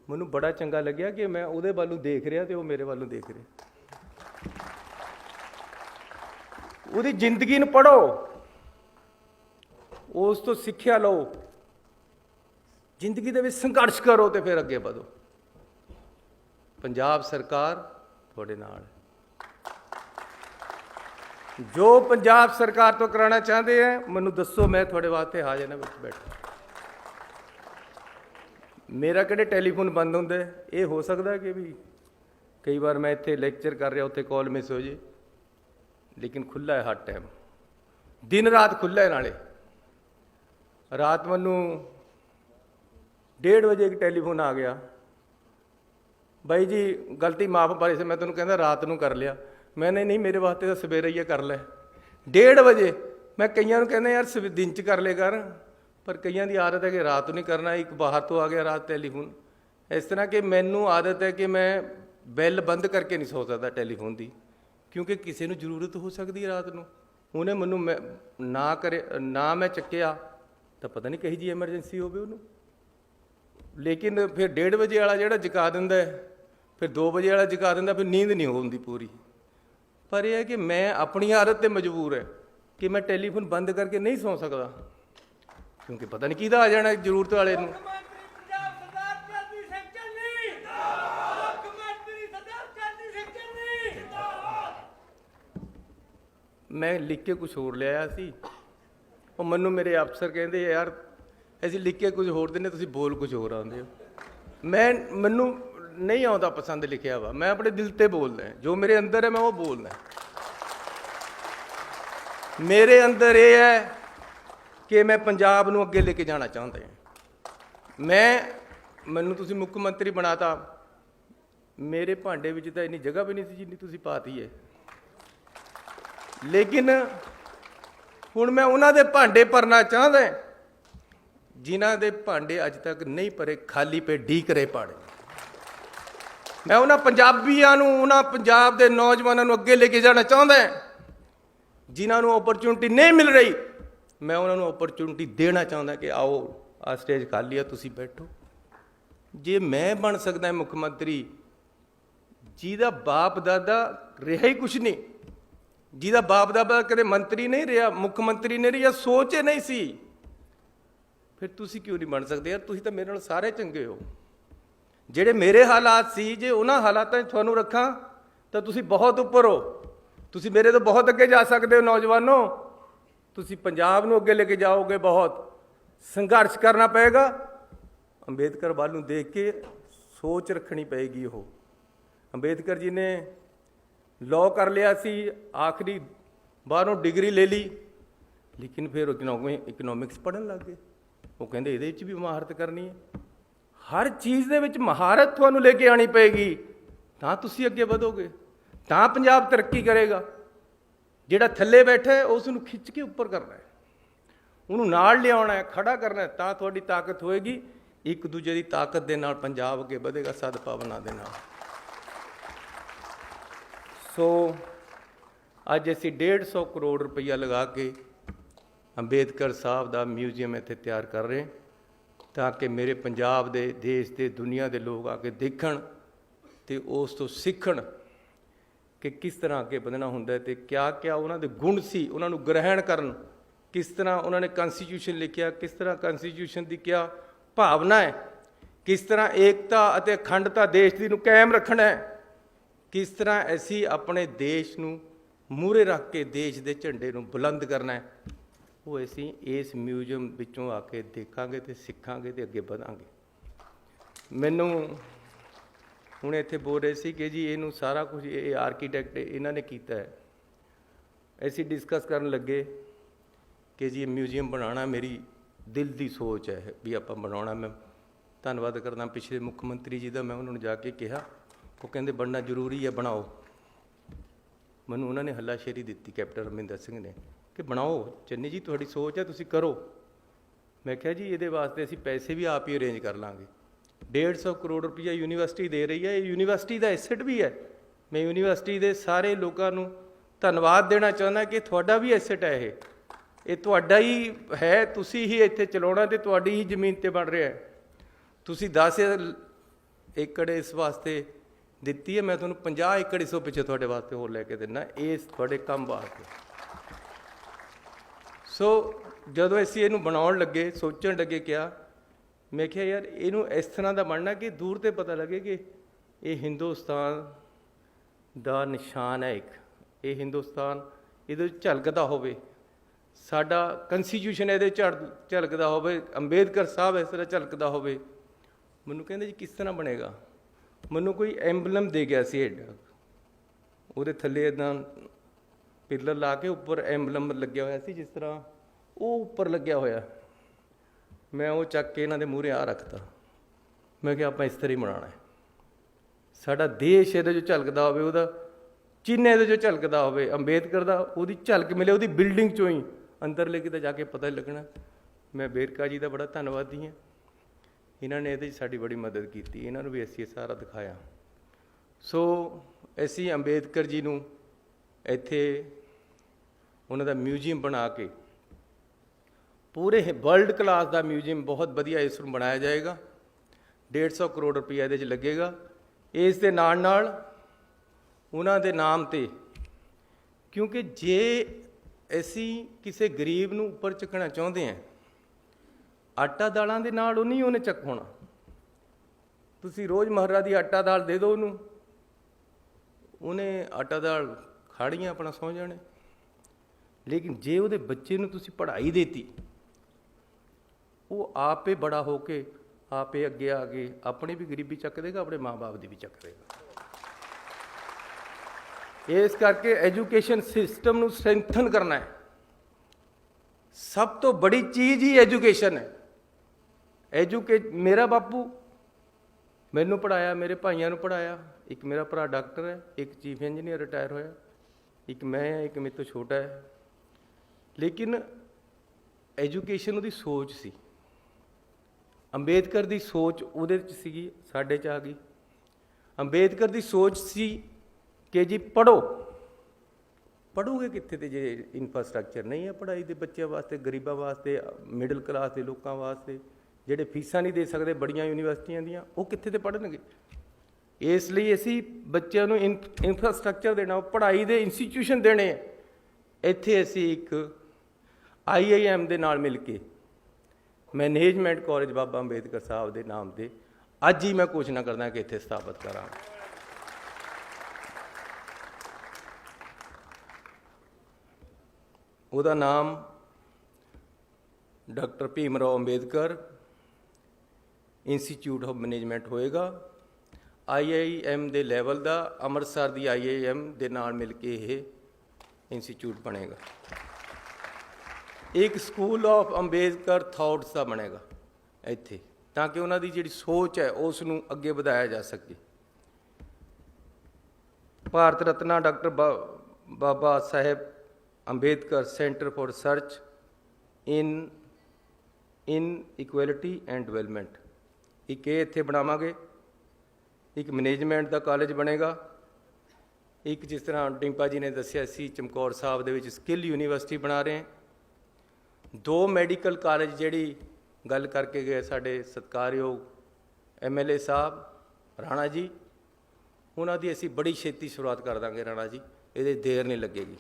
मैनू बड़ा चंगा लग्या कि मैं उहदे वालों देख रहा तो वो मेरे वालों देख रहे। उहदी जिंदगी नूं पढ़ो, उस तो सिक्ख्या लो, जिंदगी दे विच संघर्ष करो तो फिर अगे बढ़ो। पंजाब सरकार तुहाडे नाल है। जो पंजाब सरकार तो कराना चाहते हैं, मैनू दसो, मैं थोड़े वास्ते हाजिर है बैठा। मेरा किहड़े टैलीफोन बंद होंदे, ये हो सकता है कि भी कई बार मैं इत्थे लैक्चर कर रहा, उत्थे कॉल मिस हो जाए, लेकिन खुला है हर टाइम, दिन रात खुला है। नाले रात मैनू 1:30 बजे एक टैलीफोन आ गया, बाई जी गलती माफ़ पाई से, मैं तेनों कहता रात नूं कर लिया। मैंने नहीं, मेरे वास्ते तो सवेरे ही कर लै 1:30 बजे। मैं कईयां नूं कहना यार दिन च कर ले कर, पर कईयां दी आदत है कि रात नहीं करना। एक बाहर तो आ गया रात टैलीफोन, इस तरह कि मैनू आदत है कि मैं बैल बंद करके नहीं सो सकता टैलीफोन की, क्योंकि किसी को जरूरत हो सकती है रात को। उन्हें मैनू ना करे ना मैं चक्या तो पता नहीं कही जी एमरजेंसी हो उन्होंने। लेकिन फिर 1:30 बजे वाला जो जगा दिंदा है, फिर 2 बजे वाला जगा दिंदा, फिर नींद नहीं होती पूरी। पर यह है कि मैं अपनी आदत पर मजबूर है कि मैं टैलीफोन बंद करके नहीं सो सकता, क्योंकि पता नहीं किहदा आ जाना जरूरत वाले नूं। मैं लिख के कुछ होर लिया सी, और मैनू मेरे अफसर कहते यार असीं लिख के कुछ होर दिंदे, तुसीं बोल कुछ होर आउंदे हो। मैनू नहीं आता पसंद लिखिया वा, मैं अपने दिल ते बोलदा है, जो मेरे अंदर है मैं वो बोलना। मेरे अंदर ये है कि मैं पंजाब नूं अगे लेके जाना चाहता हूँ। मैनू तुसीं मुख मंत्री बनाता, मेरे भांडे विच तां इन्नी जगह भी नहीं सी जिन्नी तुसीं पाती है। लेकिन हुण मैं उन्हां दे भांडे भरना चाहता जिन्हां दे भांडे अज तक नहीं भरे, खाली पे ढीक रहे पाड़े। मैं उन्हां पंजाबियां नूं, उन्हां पंजाब दे नौजवानों नूं अगे लेके जाना चाहता जिन्हां नूं अपॉर्चुनिटी नहीं मिल रही। मैं उन्होंने अपॉर्चुनिटी देना चाहता कि आओ आ स्टेज खाली है, तुसीं बैठो। जे मैं बन सकदा मुख्यमंत्री जिहदा बाप दादा रहा ही कुछ नहीं, ਜਿਹਦਾ ਬਾਪ ਦਾ ਕਦੇ ਮੰਤਰੀ ਨਹੀਂ ਰਿਹਾ, ਮੁੱਖ ਮੰਤਰੀ ਨਹੀਂ ਰਿਹਾ, ਸੋਚ ਹੀ ਨਹੀਂ ਸੀ, ਫਿਰ ਤੁਸੀਂ ਕਿਉਂ ਨਹੀਂ ਬਣ ਸਕਦੇ ਯਾਰ? ਤੁਸੀਂ ਤਾਂ ਮੇਰੇ ਨਾਲ ਸਾਰੇ ਚੰਗੇ ਹੋ। ਜਿਹੜੇ ਮੇਰੇ ਹਾਲਾਤ ਸੀ, ਜੇ ਉਹਨਾਂ ਹਾਲਾਤਾਂ 'ਚ ਤੁਹਾਨੂੰ ਰੱਖਾਂ ਤਾਂ ਤੁਸੀਂ ਬਹੁਤ ਉੱਪਰ ਹੋ। ਤੁਸੀਂ ਮੇਰੇ ਤੋਂ ਬਹੁਤ ਅੱਗੇ ਜਾ ਸਕਦੇ ਹੋ। ਨੌਜਵਾਨੋ, ਤੁਸੀਂ ਪੰਜਾਬ ਨੂੰ ਅੱਗੇ ਲੈ ਕੇ ਜਾਓਗੇ। ਬਹੁਤ ਸੰਘਰਸ਼ ਕਰਨਾ ਪਏਗਾ। ਅੰਬੇਦਕਰ ਵੱਲ ਨੂੰ ਦੇਖ ਕੇ ਸੋਚ ਰੱਖਣੀ ਪਏਗੀ। ਉਹ ਅੰਬੇਦਕਰ ਜੀ ਨੇ ਲਾਅ ਕਰ ਲਿਆ ਸੀ, ਆਖਰੀ ਬਾਹਰੋਂ ਡਿਗਰੀ ਲੈ ਲਈ, ਲੇਕਿਨ ਫਿਰ ਇਕਨੋਮਿਕਸ ਪੜ੍ਹਨ ਲੱਗ ਗਏ। ਉਹ ਕਹਿੰਦੇ ਇਹਦੇ ਵਿੱਚ ਵੀ ਮਹਾਰਤ ਕਰਨੀ ਹੈ। ਹਰ ਚੀਜ਼ ਦੇ ਵਿੱਚ ਮਹਾਰਤ ਤੁਹਾਨੂੰ ਲੈ ਕੇ ਆਉਣੀ ਪਏਗੀ, ਤਾਂ ਤੁਸੀਂ ਅੱਗੇ ਵਧੋਗੇ, ਤਾਂ ਪੰਜਾਬ ਤਰੱਕੀ ਕਰੇਗਾ। ਜਿਹੜਾ ਥੱਲੇ ਬੈਠਾ ਹੈ ਉਸ ਨੂੰ ਖਿੱਚ ਕੇ ਉੱਪਰ ਕਰਨਾ ਹੈ, ਉਹਨੂੰ ਨਾਲ ਲਿਆਉਣਾ ਹੈ, ਖੜਾ ਕਰਨਾ ਹੈ, ਤਾਂ ਤੁਹਾਡੀ ਤਾਕਤ ਹੋਏਗੀ। ਇੱਕ ਦੂਜੇ ਦੀ ਤਾਕਤ ਦੇ ਨਾਲ ਪੰਜਾਬ ਅੱਗੇ ਵਧੇਗਾ, ਸਦਭਾਵਨਾ ਦੇ ਨਾਲ। ਸੋ ਅੱਜ ਅਸੀਂ 150 ਕਰੋੜ ਰੁਪਈਆ ਲਗਾ ਕੇ ਅੰਬੇਦਕਰ ਸਾਹਿਬ ਦਾ ਮਿਊਜ਼ੀਅਮ ਇੱਥੇ ਤਿਆਰ ਕਰ ਰਹੇ, ਤਾਂ ਕਿ ਮੇਰੇ ਪੰਜਾਬ ਦੇ, ਦੇਸ਼ ਦੇ, ਦੁਨੀਆ ਦੇ ਲੋਕ ਆ ਕੇ ਦੇਖਣ ਅਤੇ ਉਸ ਤੋਂ ਸਿੱਖਣ ਕਿ ਕਿਸ ਤਰ੍ਹਾਂ ਅੱਗੇ ਵਧਣਾ ਹੁੰਦਾ ਹੈ, ਅਤੇ ਕਿਆ ਕਿਆ ਉਹਨਾਂ ਦੇ ਗੁਣ ਸੀ, ਉਹਨਾਂ ਨੂੰ ਗ੍ਰਹਿਣ ਕਰਨ। ਕਿਸ ਤਰ੍ਹਾਂ ਉਹਨਾਂ ਨੇ ਕਨਸਟੀਟਿਊਸ਼ਨ ਲਿਖਿਆ, ਕਿਸ ਤਰ੍ਹਾਂ ਕਨਸਟੀਟਿਊਸ਼ਨ ਦੀ ਕਿਆ ਭਾਵਨਾ ਹੈ, ਕਿਸ ਤਰ੍ਹਾਂ ਏਕਤਾ ਅਤੇ ਅਖੰਡਤਾ ਦੇਸ਼ ਦੀ ਨੂੰ ਕਾਇਮ ਰੱਖਣਾ ਹੈ, ਕਿਸ ਤਰ੍ਹਾਂ ਅਸੀਂ ਆਪਣੇ ਦੇਸ਼ ਨੂੰ ਮੂਹਰੇ ਰੱਖ ਕੇ ਦੇਸ਼ ਦੇ ਝੰਡੇ ਨੂੰ ਬੁਲੰਦ ਕਰਨਾ ਹੈ। ਉਹ ਅਸੀਂ ਇਸ ਮਿਊਜ਼ੀਅਮ ਵਿੱਚੋਂ ਆ ਕੇ ਦੇਖਾਂਗੇ ਅਤੇ ਸਿੱਖਾਂਗੇ ਅਤੇ ਅੱਗੇ ਵਧਾਂਗੇ। ਮੈਨੂੰ ਹੁਣ ਇੱਥੇ ਬੋਲ ਰਹੇ ਸੀ ਕਿ ਜੀ ਇਹਨੂੰ ਸਾਰਾ ਕੁਝ ਇਹ ਆਰਕੀਟੈਕਟ ਇਹਨਾਂ ਨੇ ਕੀਤਾ ਹੈ। ਅਸੀਂ ਡਿਸਕਸ ਕਰਨ ਲੱਗੇ ਕਿ ਜੀ ਇਹ ਮਿਊਜ਼ੀਅਮ ਬਣਾਉਣਾ ਮੇਰੀ ਦਿਲ ਦੀ ਸੋਚ ਹੈ ਵੀ ਆਪਾਂ ਬਣਾਉਣਾ। ਮੈਂ ਧੰਨਵਾਦ ਕਰਦਾ ਪਿਛਲੇ ਮੁੱਖ ਮੰਤਰੀ ਜੀ ਦਾ। ਮੈਂ ਉਹਨਾਂ ਨੂੰ ਜਾ ਕੇ ਕਿਹਾ, ਉਹ ਕਹਿੰਦੇ ਬਣਨਾ ਜ਼ਰੂਰੀ ਹੈ, ਬਣਾਓ। ਮੈਨੂੰ ਉਹਨਾਂ ਨੇ ਹੱਲਾਸ਼ੇਰੀ ਦਿੱਤੀ, ਕੈਪਟਨ ਅਮਰਿੰਦਰ ਸਿੰਘ ਨੇ, ਕਿ ਬਣਾਓ ਚੰਨੀ ਜੀ, ਤੁਹਾਡੀ ਸੋਚ ਹੈ, ਤੁਸੀਂ ਕਰੋ। ਮੈਂ ਕਿਹਾ ਜੀ ਇਹਦੇ ਵਾਸਤੇ ਅਸੀਂ ਪੈਸੇ ਵੀ ਆਪ ਹੀ ਅਰੇਂਜ ਕਰ ਲਾਂਗੇ। 150 ਕਰੋੜ ਰੁਪਈਆ ਯੂਨੀਵਰਸਿਟੀ ਦੇ ਰਹੀ ਹੈ, ਇਹ ਯੂਨੀਵਰਸਿਟੀ ਦਾ ਐਸੈਟ ਵੀ ਹੈ। ਮੈਂ ਯੂਨੀਵਰਸਿਟੀ ਦੇ ਸਾਰੇ ਲੋਕਾਂ ਨੂੰ ਧੰਨਵਾਦ ਦੇਣਾ ਚਾਹੁੰਦਾ ਕਿ ਤੁਹਾਡਾ ਵੀ ਐਸੈਟ ਹੈ, ਇਹ ਤੁਹਾਡਾ ਹੀ ਹੈ, ਤੁਸੀਂ ਹੀ ਇੱਥੇ ਚਲਾਉਣਾ ਅਤੇ ਤੁਹਾਡੀ ਹੀ ਜ਼ਮੀਨ 'ਤੇ ਬਣ ਰਿਹਾ ਹੈ। ਤੁਸੀਂ 10 ਏਕੜ ਇਸ ਵਾਸਤੇ ਦਿੱਤੀ ਹੈ, ਮੈਂ ਤੁਹਾਨੂੰ 50 ਏਕੜ ਇਸ ਤੋਂ ਪਿੱਛੇ ਤੁਹਾਡੇ ਵਾਸਤੇ ਹੋਰ ਲੈ ਕੇ ਦਿੰਦਾ, ਇਸ ਤੁਹਾਡੇ ਕੰਮ ਵਾਸਤੇ। ਸੋ ਜਦੋਂ ਅਸੀਂ ਇਹਨੂੰ ਬਣਾਉਣ ਲੱਗੇ, ਸੋਚਣ ਲੱਗੇ, ਕਿਹਾ ਮੈਂ ਕਿਹਾ ਯਾਰ ਇਹਨੂੰ ਇਸ ਤਰ੍ਹਾਂ ਦਾ ਬਣਨਾ ਕਿ ਦੂਰ 'ਤੇ ਪਤਾ ਲੱਗੇ ਕਿ ਇਹ ਹਿੰਦੁਸਤਾਨ ਦਾ ਨਿਸ਼ਾਨ ਹੈ। ਇੱਕ ਇਹ ਹਿੰਦੁਸਤਾਨ ਇਹਦੇ ਝਲਕਦਾ ਹੋਵੇ, ਸਾਡਾ ਕਨਸਟੀਟਿਊਸ਼ਨ ਇਹਦੇ ਝਲਕਦਾ ਹੋਵੇ, ਅੰਬੇਦਕਰ ਸਾਹਿਬ ਇਸ ਤਰ੍ਹਾਂ ਝਲਕਦਾ ਹੋਵੇ। ਮੈਨੂੰ ਕਹਿੰਦੇ ਜੀ ਕਿਸ ਤਰ੍ਹਾਂ ਬਣੇਗਾ? ਮੈਨੂੰ ਕੋਈ ਐਂਬਲਮ ਦੇ ਗਿਆ ਸੀ ਐਡਾ, ਉਹਦੇ ਥੱਲੇ ਇੱਦਾਂ ਪਿੱਲਰ ਲਾ ਕੇ ਉੱਪਰ ਐਂਬਲਮ ਲੱਗਿਆ ਹੋਇਆ ਸੀ, ਜਿਸ ਤਰ੍ਹਾਂ ਉਹ ਉੱਪਰ ਲੱਗਿਆ ਹੋਇਆ। ਮੈਂ ਉਹ ਚੱਕ ਕੇ ਇਹਨਾਂ ਦੇ ਮੂਹਰੇ ਆ ਰੱਖਤਾ। ਮੈਂ ਕਿਹਾ ਆਪਾਂ ਇਸ ਤਰ੍ਹਾਂ ਹੀ ਬਣਾਉਣਾ ਹੈ, ਸਾਡਾ ਦੇਸ਼ ਇਹਦੇ 'ਚੋਂ ਝਲਕਦਾ ਹੋਵੇ, ਉਹਦਾ ਚਿੰਨ੍ਹ ਇਹਦੇ 'ਚੋਂ ਝਲਕਦਾ ਹੋਵੇ, ਅੰਬੇਦਕਰ ਦਾ ਉਹਦੀ ਝਲਕ ਮਿਲੇ ਉਹਦੀ ਬਿਲਡਿੰਗ 'ਚੋਂ ਹੀ। ਅੰਦਰਲੇ ਕਿਤੇ ਜਾ ਕੇ ਪਤਾ ਹੀ ਲੱਗਣਾ। ਮੈਂ ਵੇਰਕਾ ਜੀ ਦਾ ਬੜਾ ਧੰਨਵਾਦੀ ਹਾਂ, ਇਹਨਾਂ ਨੇ ਇਹਦੇ 'ਚ ਸਾਡੀ ਬੜੀ ਮਦਦ ਕੀਤੀ, ਇਹਨਾਂ ਨੂੰ ਵੀ ਅਸੀਂ ਇਹ ਸਾਰਾ ਦਿਖਾਇਆ। ਸੋ ਅਸੀਂ ਅੰਬੇਦਕਰ ਜੀ ਨੂੰ ਇੱਥੇ ਉਹਨਾਂ ਦਾ ਮਿਊਜ਼ੀਅਮ ਬਣਾ ਕੇ, ਪੂਰੇ ਵਰਲਡ ਕਲਾਸ ਦਾ ਮਿਊਜ਼ੀਅਮ, ਬਹੁਤ ਵਧੀਆ ਇਸ ਨੂੰ ਬਣਾਇਆ ਜਾਏਗਾ। 150 ਕਰੋੜ ਰੁਪਈਆ ਇਹਦੇ 'ਚ ਲੱਗੇਗਾ। ਇਸ ਦੇ ਨਾਲ ਨਾਲ ਉਹਨਾਂ ਦੇ ਨਾਮ 'ਤੇ, ਕਿਉਂਕਿ ਜੇ ਅਸੀਂ ਕਿਸੇ ਗਰੀਬ ਨੂੰ ਉੱਪਰ ਚੱਕਣਾ ਚਾਹੁੰਦੇ ਹਾਂ, ਆਟਾ ਦਾਲਾਂ ਦੇ ਨਾਲ ਉਹ ਨਹੀਂ ਉਹਨੇ ਚੱਕ ਹੋਣਾ। ਤੁਸੀਂ ਰੋਜ਼ ਮਹਾਰਾ ਦੀ ਆਟਾ ਦਾਲ ਦੇ ਦਿਓ ਉਹਨੂੰ, ਉਹਨੇ ਆਟਾ ਦਾਲ ਖਾੜੀਆਂ ਆਪਣਾ ਸੌਂ ਜਾਣੇ। ਲੇਕਿਨ ਜੇ ਉਹਦੇ ਬੱਚੇ ਨੂੰ ਤੁਸੀਂ ਪੜ੍ਹਾਈ ਦੇਤੀ, ਉਹ ਆਪੇ ਬੜਾ ਹੋ ਕੇ ਆਪੇ ਅੱਗੇ ਆ ਕੇ ਆਪਣੀ ਵੀ ਗਰੀਬੀ ਚੱਕ ਦੇਗਾ, ਆਪਣੇ ਮਾਂ-ਬਾਪ ਦੀ ਵੀ ਚੱਕ ਦੇਗਾ। ਇਸ ਕਰਕੇ ਐਜੂਕੇਸ਼ਨ ਸਿਸਟਮ ਨੂੰ ਸਟਰੈਂਥਨ ਕਰਨਾ ਹੈ। ਸਭ ਤੋਂ ਬੜੀ ਚੀਜ਼ ਹੀ ਐਜੂਕੇਸ਼ਨ ਹੈ। ਮੇਰਾ ਬਾਪੂ ਮੈਨੂੰ ਪੜ੍ਹਾਇਆ, ਮੇਰੇ ਭਾਈਆਂ ਨੂੰ ਪੜ੍ਹਾਇਆ। ਇੱਕ ਮੇਰਾ ਭਰਾ ਡਾਕਟਰ ਹੈ, ਇੱਕ ਚੀਫ ਇੰਜੀਨੀਅਰ ਰਿਟਾਇਰ ਹੋਇਆ, ਇੱਕ ਮੈਂ ਹਾਂ, ਇੱਕ ਮੇਰੇ ਤੋਂ ਛੋਟਾ ਹੈ। ਲੇਕਿਨ ਐਜੂਕੇਸ਼ਨ ਉਹਦੀ ਸੋਚ ਸੀ। ਅੰਬੇਦਕਰ ਦੀ ਸੋਚ ਉਹਦੇ 'ਚ ਸੀਗੀ, ਸਾਡੇ 'ਚ ਆ ਗਈ। ਅੰਬੇਦਕਰ ਦੀ ਸੋਚ ਸੀ ਕਿ ਜੀ ਪੜ੍ਹੋ। ਪੜ੍ਹੋਗੇ ਕਿੱਥੇ ਤੇ ਜੇ ਇਨਫਰਾਸਟਰਕਚਰ ਨਹੀਂ ਹੈ ਪੜ੍ਹਾਈ ਦੇ ਬੱਚਿਆਂ ਵਾਸਤੇ, ਗਰੀਬਾਂ ਵਾਸਤੇ, ਮਿਡਲ ਕਲਾਸ ਦੇ ਲੋਕਾਂ ਵਾਸਤੇ, ਜਿਹੜੇ ਫੀਸਾਂ ਨਹੀਂ ਦੇ ਸਕਦੇ ਬੜੀਆਂ ਯੂਨੀਵਰਸਿਟੀਆਂ ਦੀਆਂ, ਉਹ ਕਿੱਥੇ ਤੇ ਪੜ੍ਹਨਗੇ? ਇਸ ਲਈ ਅਸੀਂ ਬੱਚਿਆਂ ਨੂੰ ਇਨਫਰਾਸਟਰਕਚਰ ਦੇਣਾ, ਪੜ੍ਹਾਈ ਦੇ ਇੰਸਟੀਟਿਊਸ਼ਨ ਦੇਣੇ, ਇੱਥੇ ਅਸੀਂ ਇੱਕ IIM ਦੇ ਨਾਲ ਮਿਲ ਕੇ ਮੈਨੇਜਮੈਂਟ ਕਾਲਜ ਬਾਬਾ ਅੰਬੇਦਕਰ ਸਾਹਿਬ ਦੇ ਨਾਮ ਤੇ ਅੱਜ ਹੀ ਮੈਂ ਘੋਸ਼ਣਾ ਕਰਦਾ ਕਿ ਇੱਥੇ ਸਥਾਪਿਤ ਕਰਾਂਗੇ। ਉਹਦਾ ਨਾਮ doctor Bhim Rao Ambedkar institute of management ਹੋਏਗਾ। IIM ਦੇ ਲੈਵਲ ਦਾ, ਅੰਮ੍ਰਿਤਸਰ ਦੀ IIM ਦੇ ਨਾਲ ਮਿਲ ਕੇ ਇਹ ਇੰਸਟੀਚਿਊਟ ਬਣੇਗਾ। ਇੱਕ ਸਕੂਲ ਆਫ ਅੰਬੇਦਕਰ ਥਾਟਸ ਦਾ ਬਣੇਗਾ ਇੱਥੇ, ਤਾਂ ਕਿ ਉਹਨਾਂ ਦੀ ਜਿਹੜੀ ਸੋਚ ਹੈ ਉਸ ਨੂੰ ਅੱਗੇ ਵਧਾਇਆ ਜਾ ਸਕੇ। Bharat Ratna doctor Baba Sahib Ambedkar centre for research in equality and development, ਇੱਕ ਇਹ ਇੱਥੇ ਬਣਾਵਾਂਗੇ। ਇੱਕ ਮੈਨੇਜਮੈਂਟ ਦਾ ਕਾਲਜ ਬਣੇਗਾ। ਇੱਕ ਜਿਸ ਤਰ੍ਹਾਂ ਡਿੰਪਾ ਜੀ ਨੇ ਦੱਸਿਆ ਸੀ ਚਮਕੌਰ ਸਾਹਿਬ ਦੇ ਵਿੱਚ ਸਕਿੱਲ ਯੂਨੀਵਰਸਿਟੀ ਬਣਾ ਰਹੇ। 2 ਮੈਡੀਕਲ ਕਾਲਜ ਜਿਹੜੀ ਗੱਲ ਕਰਕੇ ਗਏ ਸਾਡੇ ਸਤਿਕਾਰਯੋਗ MLA ਸਾਹਿਬ ਰਾਣਾ ਜੀ, ਉਹਨਾਂ ਦੀ ਅਸੀਂ ਬੜੀ ਛੇਤੀ ਸ਼ੁਰੂਆਤ ਕਰ ਦਾਂਗੇ ਰਾਣਾ ਜੀ, ਇਹਦੇ ਦੇਰ ਨਹੀਂ ਲੱਗੇਗੀ।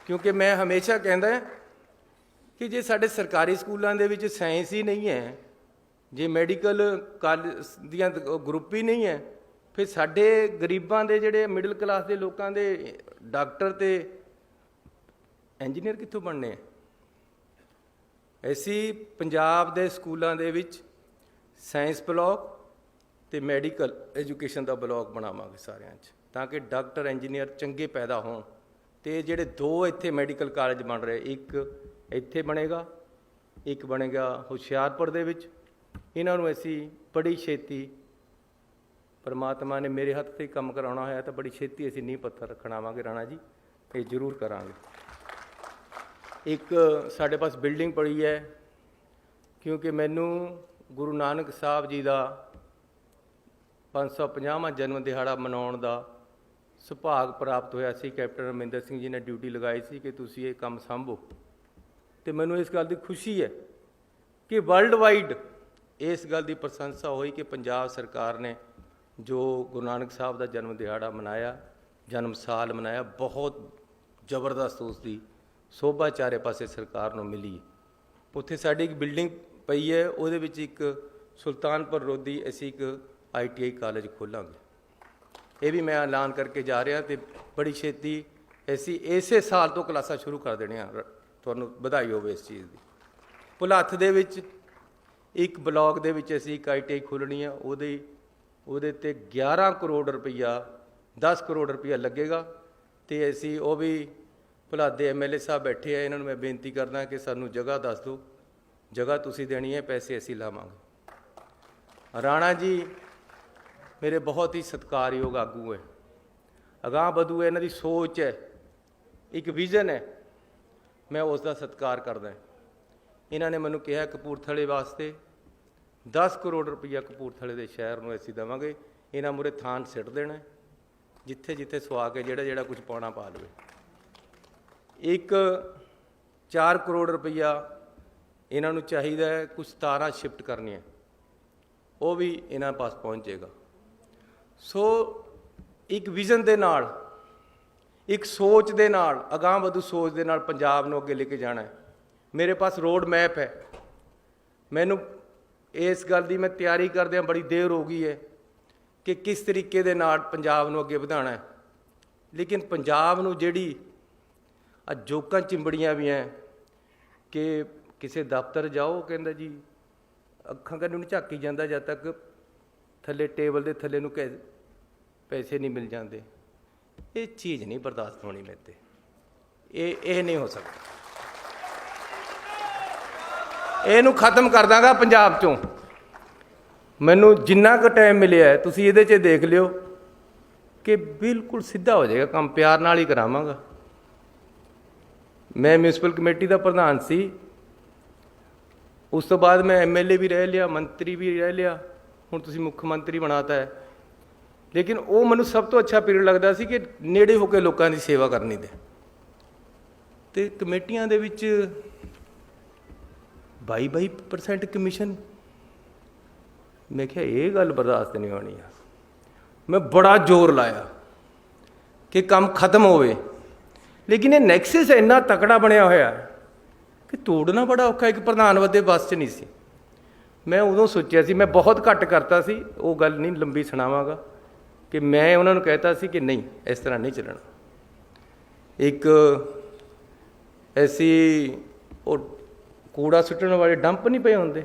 ਕਿਉਂਕਿ ਮੈਂ ਹਮੇਸ਼ਾ ਕਹਿੰਦਾ ਕਿ ਜੇ ਸਾਡੇ ਸਰਕਾਰੀ ਸਕੂਲਾਂ ਦੇ ਵਿੱਚ ਸਾਇੰਸ ਹੀ ਨਹੀਂ ਹੈ, ਜੇ ਮੈਡੀਕਲ ਕਾਲਜ ਦੀਆਂ ਗਰੁੱਪ ਹੀ ਨਹੀਂ ਹੈ, ਫਿਰ ਸਾਡੇ ਗਰੀਬਾਂ ਦੇ ਜਿਹੜੇ ਮਿਡਲ ਕਲਾਸ ਦੇ ਲੋਕਾਂ ਦੇ ਡਾਕਟਰ ਤੇ ਇੰਜੀਨੀਅਰ ਕਿੱਥੋਂ ਬਣਨੇ ਆ? ਅਸੀਂ ਪੰਜਾਬ ਦੇ ਸਕੂਲਾਂ ਦੇ ਵਿੱਚ ਸਾਇੰਸ ਬਲਾਕ ਤੇ ਮੈਡੀਕਲ ਐਜੂਕੇਸ਼ਨ ਦਾ ਬਲਾਕ ਬਣਾਵਾਂਗੇ ਸਾਰਿਆਂ 'ਚ, ਤਾਂ ਕਿ ਡਾਕਟਰ ਇੰਜੀਨੀਅਰ ਚੰਗੇ ਪੈਦਾ ਹੋਣ। ਤੇ ਜਿਹੜੇ 2 ਇੱਥੇ ਮੈਡੀਕਲ ਕਾਲਜ ਬਣ ਰਹੇ, ਇੱਕ ਇੱਥੇ ਬਣੇਗਾ, ਇੱਕ ਬਣੇਗਾ ਹੁਸ਼ਿਆਰਪੁਰ ਦੇ ਵਿੱਚ। ਇਹਨਾਂ ਨੂੰ ਅਸੀਂ ਬੜੀ ਛੇਤੀ, ਪਰਮਾਤਮਾ ਨੇ ਮੇਰੇ ਹੱਥ 'ਤੇ ਕੰਮ ਕਰਾਉਣਾ ਹੋਇਆ ਤਾਂ ਬੜੀ ਛੇਤੀ ਅਸੀਂ ਨੀਂਹ ਪੱਥਰ ਰੱਖਣ ਆਵਾਂਗੇ ਰਾਣਾ ਜੀ, ਇਹ ਜ਼ਰੂਰ ਕਰਾਂਗੇ। ਇੱਕ ਸਾਡੇ ਪਾਸ ਬਿਲਡਿੰਗ ਪੜੀ ਹੈ, ਕਿਉਂਕਿ ਮੈਨੂੰ ਗੁਰੂ ਨਾਨਕ ਸਾਹਿਬ ਜੀ ਦਾ 550ਵਾਂ ਜਨਮ ਦਿਹਾੜਾ ਮਨਾਉਣ ਦਾ ਸੁਭਾਗ ਪ੍ਰਾਪਤ ਹੋਇਆ ਸੀ। ਕੈਪਟਨ ਅਮਰਿੰਦਰ ਸਿੰਘ ਜੀ ਨੇ ਡਿਊਟੀ ਲਗਾਈ ਸੀ ਕਿ ਤੁਸੀਂ ਇਹ ਕੰਮ ਸੰਭੋ, ਤੇ ਮੈਨੂੰ ਇਸ ਗੱਲ ਦੀ ਖੁਸ਼ੀ ਹੈ ਕਿ ਵਰਲਡ ਵਾਈਡ ਇਸ ਗੱਲ ਦੀ ਪ੍ਰਸ਼ੰਸਾ ਹੋਈ ਕਿ ਪੰਜਾਬ ਸਰਕਾਰ ਨੇ ਜੋ ਗੁਰੂ ਨਾਨਕ ਸਾਹਿਬ ਦਾ ਜਨਮ ਦਿਹਾੜਾ ਮਨਾਇਆ, ਜਨਮ ਸਾਲ ਮਨਾਇਆ, ਬਹੁਤ ਜ਼ਬਰਦਸਤ ਉਸ ਦੀ ਸ਼ੋਭਾ ਚਾਰੇ ਪਾਸੇ ਸਰਕਾਰ ਨੂੰ ਮਿਲੀ। ਉੱਥੇ ਸਾਡੀ ਇੱਕ ਬਿਲਡਿੰਗ ਪਈ ਹੈ, ਉਹਦੇ ਵਿੱਚ ਇੱਕ ਸੁਲਤਾਨਪੁਰ ਲੋਧੀ ਅਸੀਂ ਇੱਕ ITI ਕਾਲਜ ਖੋਲ੍ਹਾਂਗੇ। ਇਹ ਵੀ ਮੈਂ ਐਲਾਨ ਕਰਕੇ ਜਾ ਰਿਹਾ, ਤੇ ਬੜੀ ਛੇਤੀ ਅਸੀਂ ਇਸੇ ਸਾਲ ਤੋਂ ਕਲਾਸਾਂ ਸ਼ੁਰੂ ਕਰ ਦੇਣੀਆਂ। ਤੁਹਾਨੂੰ ਵਧਾਈ ਹੋਵੇ ਇਸ ਚੀਜ਼ ਦੀ। ਭੁਲੱਥ ਦੇ ਵਿੱਚ ਇੱਕ ਬਲਾਕ ਦੇ ਵਿੱਚ ਅਸੀਂ ਇੱਕ ITI ਖੋਲ੍ਹਣੀ ਆ, ਉਹਦੇ ਤੇ 11 ਕਰੋੜ ਰੁਪਈਆ, 10 ਕਰੋੜ ਰੁਪਈਆ ਲੱਗੇਗਾ। ਤੇ ਅਸੀਂ ਉਹ ਵੀ ਭੁਲੱਥ ਦੇ MLA ਸਾਹਿਬ ਬੈਠੇ ਆ, ਇਹਨਾਂ ਨੂੰ ਮੈਂ ਬੇਨਤੀ ਕਰਦਾ ਕਿ ਸਾਨੂੰ ਜਗ੍ਹਾ ਦੱਸ ਦਿਓ, ਜਗ੍ਹਾ ਤੁਸੀਂ ਦੇਣੀ ਹੈ, ਪੈਸੇ ਅਸੀਂ ਲਾਵਾਂਗੇ। ਰਾਣਾ ਜੀ ਮੇਰੇ ਬਹੁਤ ਹੀ ਸਤਿਕਾਰਯੋਗ ਆਗੂ ਹੈ, ਅਗਾਂਹ ਵਧੂ ਹੈ, ਇਹਨਾਂ ਦੀ ਸੋਚ ਹੈ, ਇੱਕ ਵਿਜ਼ਨ ਹੈ, ਮੈਂ ਉਸ ਦਾ ਸਤਿਕਾਰ ਕਰਦਾ। ਇਹਨਾਂ ਨੇ ਮੈਨੂੰ ਕਿਹਾ ਕਪੂਰਥਲੇ ਵਾਸਤੇ 10 ਕਰੋੜ ਰੁਪਈਆ ਕਪੂਰਥਲੇ ਦੇ ਸ਼ਹਿਰ ਨੂੰ ਅਸੀਂ ਦੇਵਾਂਗੇ। ਇਹਨਾਂ ਮੂਹਰੇ ਥਾਨ ਸਿੱਟ ਦੇਣਾ, ਜਿੱਥੇ ਜਿੱਥੇ ਸੁਆ ਕੇ ਜਿਹੜਾ ਕੁਝ ਪਾਉਣਾ ਪਾ ਲਵੇ। ਇੱਕ 4 ਕਰੋੜ ਰੁਪਈਆ ਇਹਨਾਂ ਨੂੰ ਚਾਹੀਦਾ ਹੈ, ਕੁਛ ਤਾਰਾਂ ਸ਼ਿਫਟ ਕਰਨੀਆਂ, ਉਹ ਵੀ ਇਹਨਾਂ ਪਾਸ ਪਹੁੰਚੇਗਾ। ਸੋ ਇੱਕ ਵਿਜ਼ਨ ਦੇ ਨਾਲ, ਇੱਕ ਸੋਚ ਦੇ ਨਾਲ, ਅਗਾਂਹ ਵਧੂ ਸੋਚ ਦੇ ਨਾਲ ਪੰਜਾਬ ਨੂੰ ਅੱਗੇ ਲੈ ਕੇ ਜਾਣਾ ਹੈ। ਮੇਰੇ ਪਾਸ ਰੋਡ ਮੈਪ ਹੈ। ਮੈਨੂੰ ਇਸ ਗੱਲ ਦੀ ਮੈਂ ਤਿਆਰੀ ਕਰਦਿਆਂ ਬੜੀ ਦੇਰ ਹੋ ਗਈ ਹੈ ਕਿ ਕਿਸ ਤਰੀਕੇ ਦੇ ਨਾਲ ਪੰਜਾਬ ਨੂੰ ਅੱਗੇ ਵਧਾਉਣਾ ਹੈ। ਲੇਕਿਨ ਪੰਜਾਬ ਨੂੰ ਜਿਹੜੀ ਜੋਕਾਂ ਚਿੰਬੜੀਆਂ ਵੀ ਹੈ ਕਿ ਕਿਸੇ ਦਫ਼ਤਰ ਜਾਓ, ਕਹਿੰਦਾ ਜੀ ਅੱਖਾਂ ਕੰਨ ਨੂੰ ਝਾਕੀ ਜਾਂਦਾ ਜਦ ਤੱਕ ਥੱਲੇ ਟੇਬਲ ਦੇ ਥੱਲੇ ਨੂੰ ਪੈਸੇ ਨਹੀਂ ਮਿਲ ਜਾਂਦੇ। ਇਹ ਚੀਜ਼ ਨਹੀਂ ਬਰਦਾਸ਼ਤ ਹੋਣੀ ਮੇਰੇ ਤੇ, ਇਹ ਨਹੀਂ ਹੋ ਸਕਦਾ। ਇਹਨੂੰ ਖਤਮ ਕਰ ਦਾਂਗਾ ਪੰਜਾਬ 'ਚੋਂ। ਮੈਨੂੰ ਜਿੰਨਾ ਕੁ ਟਾਈਮ ਮਿਲਿਆ ਤੁਸੀਂ ਇਹਦੇ 'ਚ ਦੇਖ ਲਿਓ ਕਿ ਬਿਲਕੁਲ ਸਿੱਧਾ ਹੋ ਜਾਏਗਾ ਕੰਮ, ਪਿਆਰ ਨਾਲ ਹੀ ਕਰਾਵਾਂਗਾ। ਮੈਂ ਮਿਊਨਿਸਪਲ ਕਮੇਟੀ ਦਾ ਪ੍ਰਧਾਨ ਸੀ, ਉਸ ਤੋਂ ਬਾਅਦ ਮੈਂ MLA ਵੀ ਰਹਿ ਲਿਆ, ਮੰਤਰੀ ਵੀ ਰਹਿ ਲਿਆ, ਹੁਣ ਤੁਸੀਂ ਮੁੱਖ ਮੰਤਰੀ ਬਣਾਤਾ ਹੈ। ਲੇਕਿਨ ਉਹ ਮੈਨੂੰ ਸਭ ਤੋਂ ਅੱਛਾ ਪੀਰੀਅਡ ਲੱਗਦਾ ਸੀ ਕਿ ਨੇੜੇ ਹੋ ਕੇ ਲੋਕਾਂ ਦੀ ਸੇਵਾ ਕਰਨੀ ਦੇ। ਤੇ ਕਮੇਟੀਆਂ ਦੇ ਵਿੱਚ 22% ਕਮਿਸ਼ਨ, ਮੈਂ ਕਿਹਾ ਇਹ ਗੱਲ ਬਰਦਾਸ਼ਤ ਨਹੀਂ ਹੋਣੀ ਆ। ਮੈਂ ਬੜਾ ਜ਼ੋਰ ਲਾਇਆ ਕਿ ਕੰਮ ਖਤਮ ਹੋਵੇ, ਲੇਕਿਨ ਇਹ ਨੈਕਸਸ ਇੰਨਾ ਤਕੜਾ ਬਣਿਆ ਹੋਇਆ ਕਿ ਤੋੜਨਾ ਬੜਾ ਔਖਾ। ਇੱਕ ਪ੍ਰਧਾਨ ਵਦੇ ਬੱਸ 'ਚ ਨਹੀਂ ਸੀ। ਮੈਂ ਉਦੋਂ ਸੋਚਿਆ ਸੀ, ਮੈਂ ਬਹੁਤ ਘੱਟ ਕਰਤਾ ਸੀ, ਉਹ ਗੱਲ ਨਹੀਂ ਲੰਬੀ ਸੁਣਾਵਾਂਗਾ, ਕਿ ਮੈਂ ਉਹਨਾਂ ਨੂੰ ਕਹਿਤਾ ਸੀ ਕਿ ਨਹੀਂ, ਇਸ ਤਰ੍ਹਾਂ ਨਹੀਂ ਚੱਲਣਾ। ਇੱਕ ਐਸੀ ਉਹ ਕੂੜਾ ਸੁੱਟਣ ਵਾਲੇ ਡੰਪ ਨਹੀਂ ਪਏ ਹੁੰਦੇ,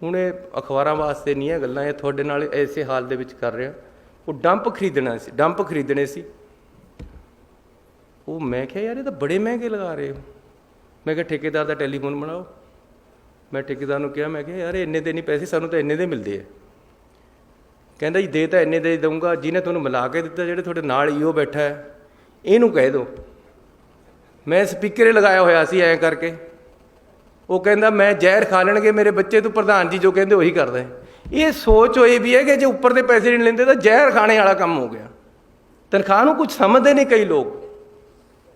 ਹੁਣ ਇਹ ਅਖਬਾਰਾਂ ਵਾਸਤੇ ਨਹੀਂ ਹੈ ਗੱਲਾਂ, ਇਹ ਤੁਹਾਡੇ ਨਾਲ ਐਸੇ ਹਾਲ ਦੇ ਵਿੱਚ ਕਰ ਰਿਹਾ। ਉਹ ਡੰਪ ਖਰੀਦਣੇ ਸੀ। ਉਹ ਮੈਂ ਕਿਹਾ ਯਾਰ ਇਹ ਤਾਂ ਬੜੇ ਮਹਿੰਗੇ ਲਗਾ ਰਹੇ ਹੋ। ਮੈਂ ਕਿਹਾ ਠੇਕੇਦਾਰ ਦਾ ਟੈਲੀਫੋਨ ਬਣਾਓ। ਮੈਂ ਠੇਕੇਦਾਰ ਨੂੰ ਕਿਹਾ, ਮੈਂ ਕਿਹਾ ਯਾਰ ਇੰਨੇ ਦੇ ਨਹੀਂ ਪੈਸੇ, ਸਾਨੂੰ ਤਾਂ ਇੰਨੇ ਦੇ ਮਿਲਦੇ ਆ। ਕਹਿੰਦਾ ਜੀ ਦੇ ਤਾਂ ਇੰਨੇ ਦੇ ਦਊਂਗਾ, ਜਿਹਨੇ ਤੁਹਾਨੂੰ ਮਿਲਾ ਕੇ ਦਿੱਤਾ, ਜਿਹੜੇ ਤੁਹਾਡੇ ਨਾਲ ਹੀ ਉਹ ਬੈਠਾ ਹੈ, ਇਹਨੂੰ ਕਹਿ ਦਿਓ। ਮੈਂ ਸਪੀਕਰ ਲਗਾਇਆ ਹੋਇਆ ਸੀ ਐਂ ਕਰਕੇ। ਉਹ ਕਹਿੰਦਾ ਮੈਂ ਜ਼ਹਿਰ ਖਾ ਲੈਣਗੇ ਮੇਰੇ ਬੱਚੇ, ਤੂੰ ਪ੍ਰਧਾਨ ਜੀ ਜੋ ਕਹਿੰਦੇ ਉਹੀ ਕਰਦਾ। ਇਹ ਸੋਚ ਹੋਈ ਵੀ ਹੈ ਕਿ ਜੇ ਉੱਪਰ ਦੇ ਪੈਸੇ ਨਹੀਂ ਲੈਂਦੇ ਤਾਂ ਜ਼ਹਿਰ ਖਾਣੇ ਵਾਲਾ ਕੰਮ ਹੋ ਗਿਆ। ਤਨਖਾਹ ਨੂੰ ਕੁਝ ਸਮਝਦੇ ਨਹੀਂ ਕਈ ਲੋਕ।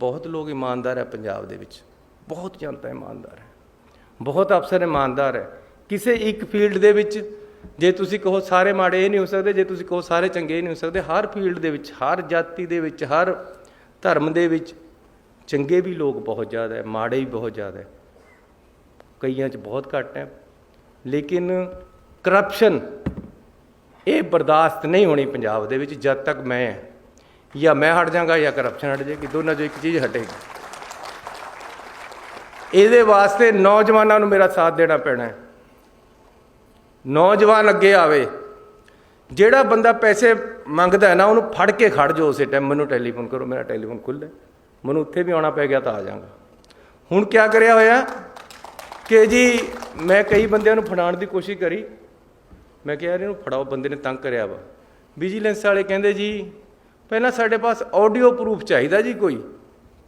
ਬਹੁਤ ਲੋਕ ਇਮਾਨਦਾਰ ਹੈ ਪੰਜਾਬ ਦੇ ਵਿੱਚ, ਬਹੁਤ ਜਨਤਾ ਇਮਾਨਦਾਰ ਹੈ, ਬਹੁਤ ਅਫਸਰ ਇਮਾਨਦਾਰ ਹੈ। ਕਿਸੇ ਇੱਕ ਫੀਲਡ ਦੇ ਵਿੱਚ ਜੇ ਤੁਸੀਂ ਕਹੋ ਸਾਰੇ ਮਾੜੇ ਇਹ ਨਹੀਂ ਹੋ ਸਕਦੇ, ਜੇ ਤੁਸੀਂ ਕਹੋ ਸਾਰੇ ਚੰਗੇ ਇਹ ਨਹੀਂ ਹੋ ਸਕਦੇ। ਹਰ ਫੀਲਡ ਦੇ ਵਿੱਚ, ਹਰ ਜਾਤੀ ਦੇ ਵਿੱਚ, ਹਰ ਧਰਮ ਦੇ ਵਿੱਚ ਚੰਗੇ ਵੀ ਲੋਕ ਬਹੁਤ ਜ਼ਿਆਦਾ ਹੈ, ਮਾੜੇ ਵੀ ਬਹੁਤ ਜ਼ਿਆਦਾ ਹੈ, ਕਈਆਂ 'ਚ ਬਹੁਤ ਘੱਟ ਹੈ। ਲੇਕਿਨ ਕਰਪਸ਼ਨ ਇਹ ਬਰਦਾਸ਼ਤ ਨਹੀਂ ਹੋਣੀ ਪੰਜਾਬ ਦੇ ਵਿੱਚ ਜਦ ਤੱਕ ਮੈਂ ਹਟ ਜਾਵਾਂਗਾ ਜਾਂ ਕਰਪਸ਼ਨ ਹਟ ਜਾਏਗੀ, ਦੋਨਾਂ 'ਚੋਂ ਇੱਕ ਚੀਜ਼ ਹਟੇਗੀ। ਇਹਦੇ ਵਾਸਤੇ ਨੌਜਵਾਨਾਂ ਨੂੰ ਮੇਰਾ ਸਾਥ ਦੇਣਾ ਪੈਣਾ ਹੈ। ਨੌਜਵਾਨ ਅੱਗੇ ਆਵੇ। ਜਿਹੜਾ ਬੰਦਾ ਪੈਸੇ ਮੰਗਦਾ ਹੈ ਨਾ, ਉਹਨੂੰ ਫੜ ਕੇ ਖੜ ਜਾਓ ਉਸੇ ਟਾਈਮ। ਮੈਨੂੰ ਟੈਲੀਫੋਨ ਕਰੋ, ਮੇਰਾ ਟੈਲੀਫੋਨ ਖੁੱਲ੍ਹਾ, ਮੈਨੂੰ ਉੱਥੇ ਵੀ ਆਉਣਾ ਪੈ ਗਿਆ ਤਾਂ ਆ ਜਾਵਾਂਗਾ। ਹੁਣ ਕਿਆ ਕਰਿਆ ਹੋਇਆ ਕਿ ਜੀ ਮੈਂ ਕਈ ਬੰਦਿਆਂ ਨੂੰ ਫੜਾਉਣ ਦੀ ਕੋਸ਼ਿਸ਼ ਕਰੀ। ਮੈਂ ਕਿਹਾ ਯਾਰ ਇਹਨੂੰ ਫੜਾਓ, ਬੰਦੇ ਨੇ ਤੰਗ ਕਰਿਆ ਵਾ। ਵਿਜੀਲੈਂਸ ਵਾਲੇ ਕਹਿੰਦੇ ਜੀ ਪਹਿਲਾਂ ਸਾਡੇ ਪਾਸ ਆਡੀਓ ਪ੍ਰੂਫ ਚਾਹੀਦਾ ਜੀ ਕੋਈ,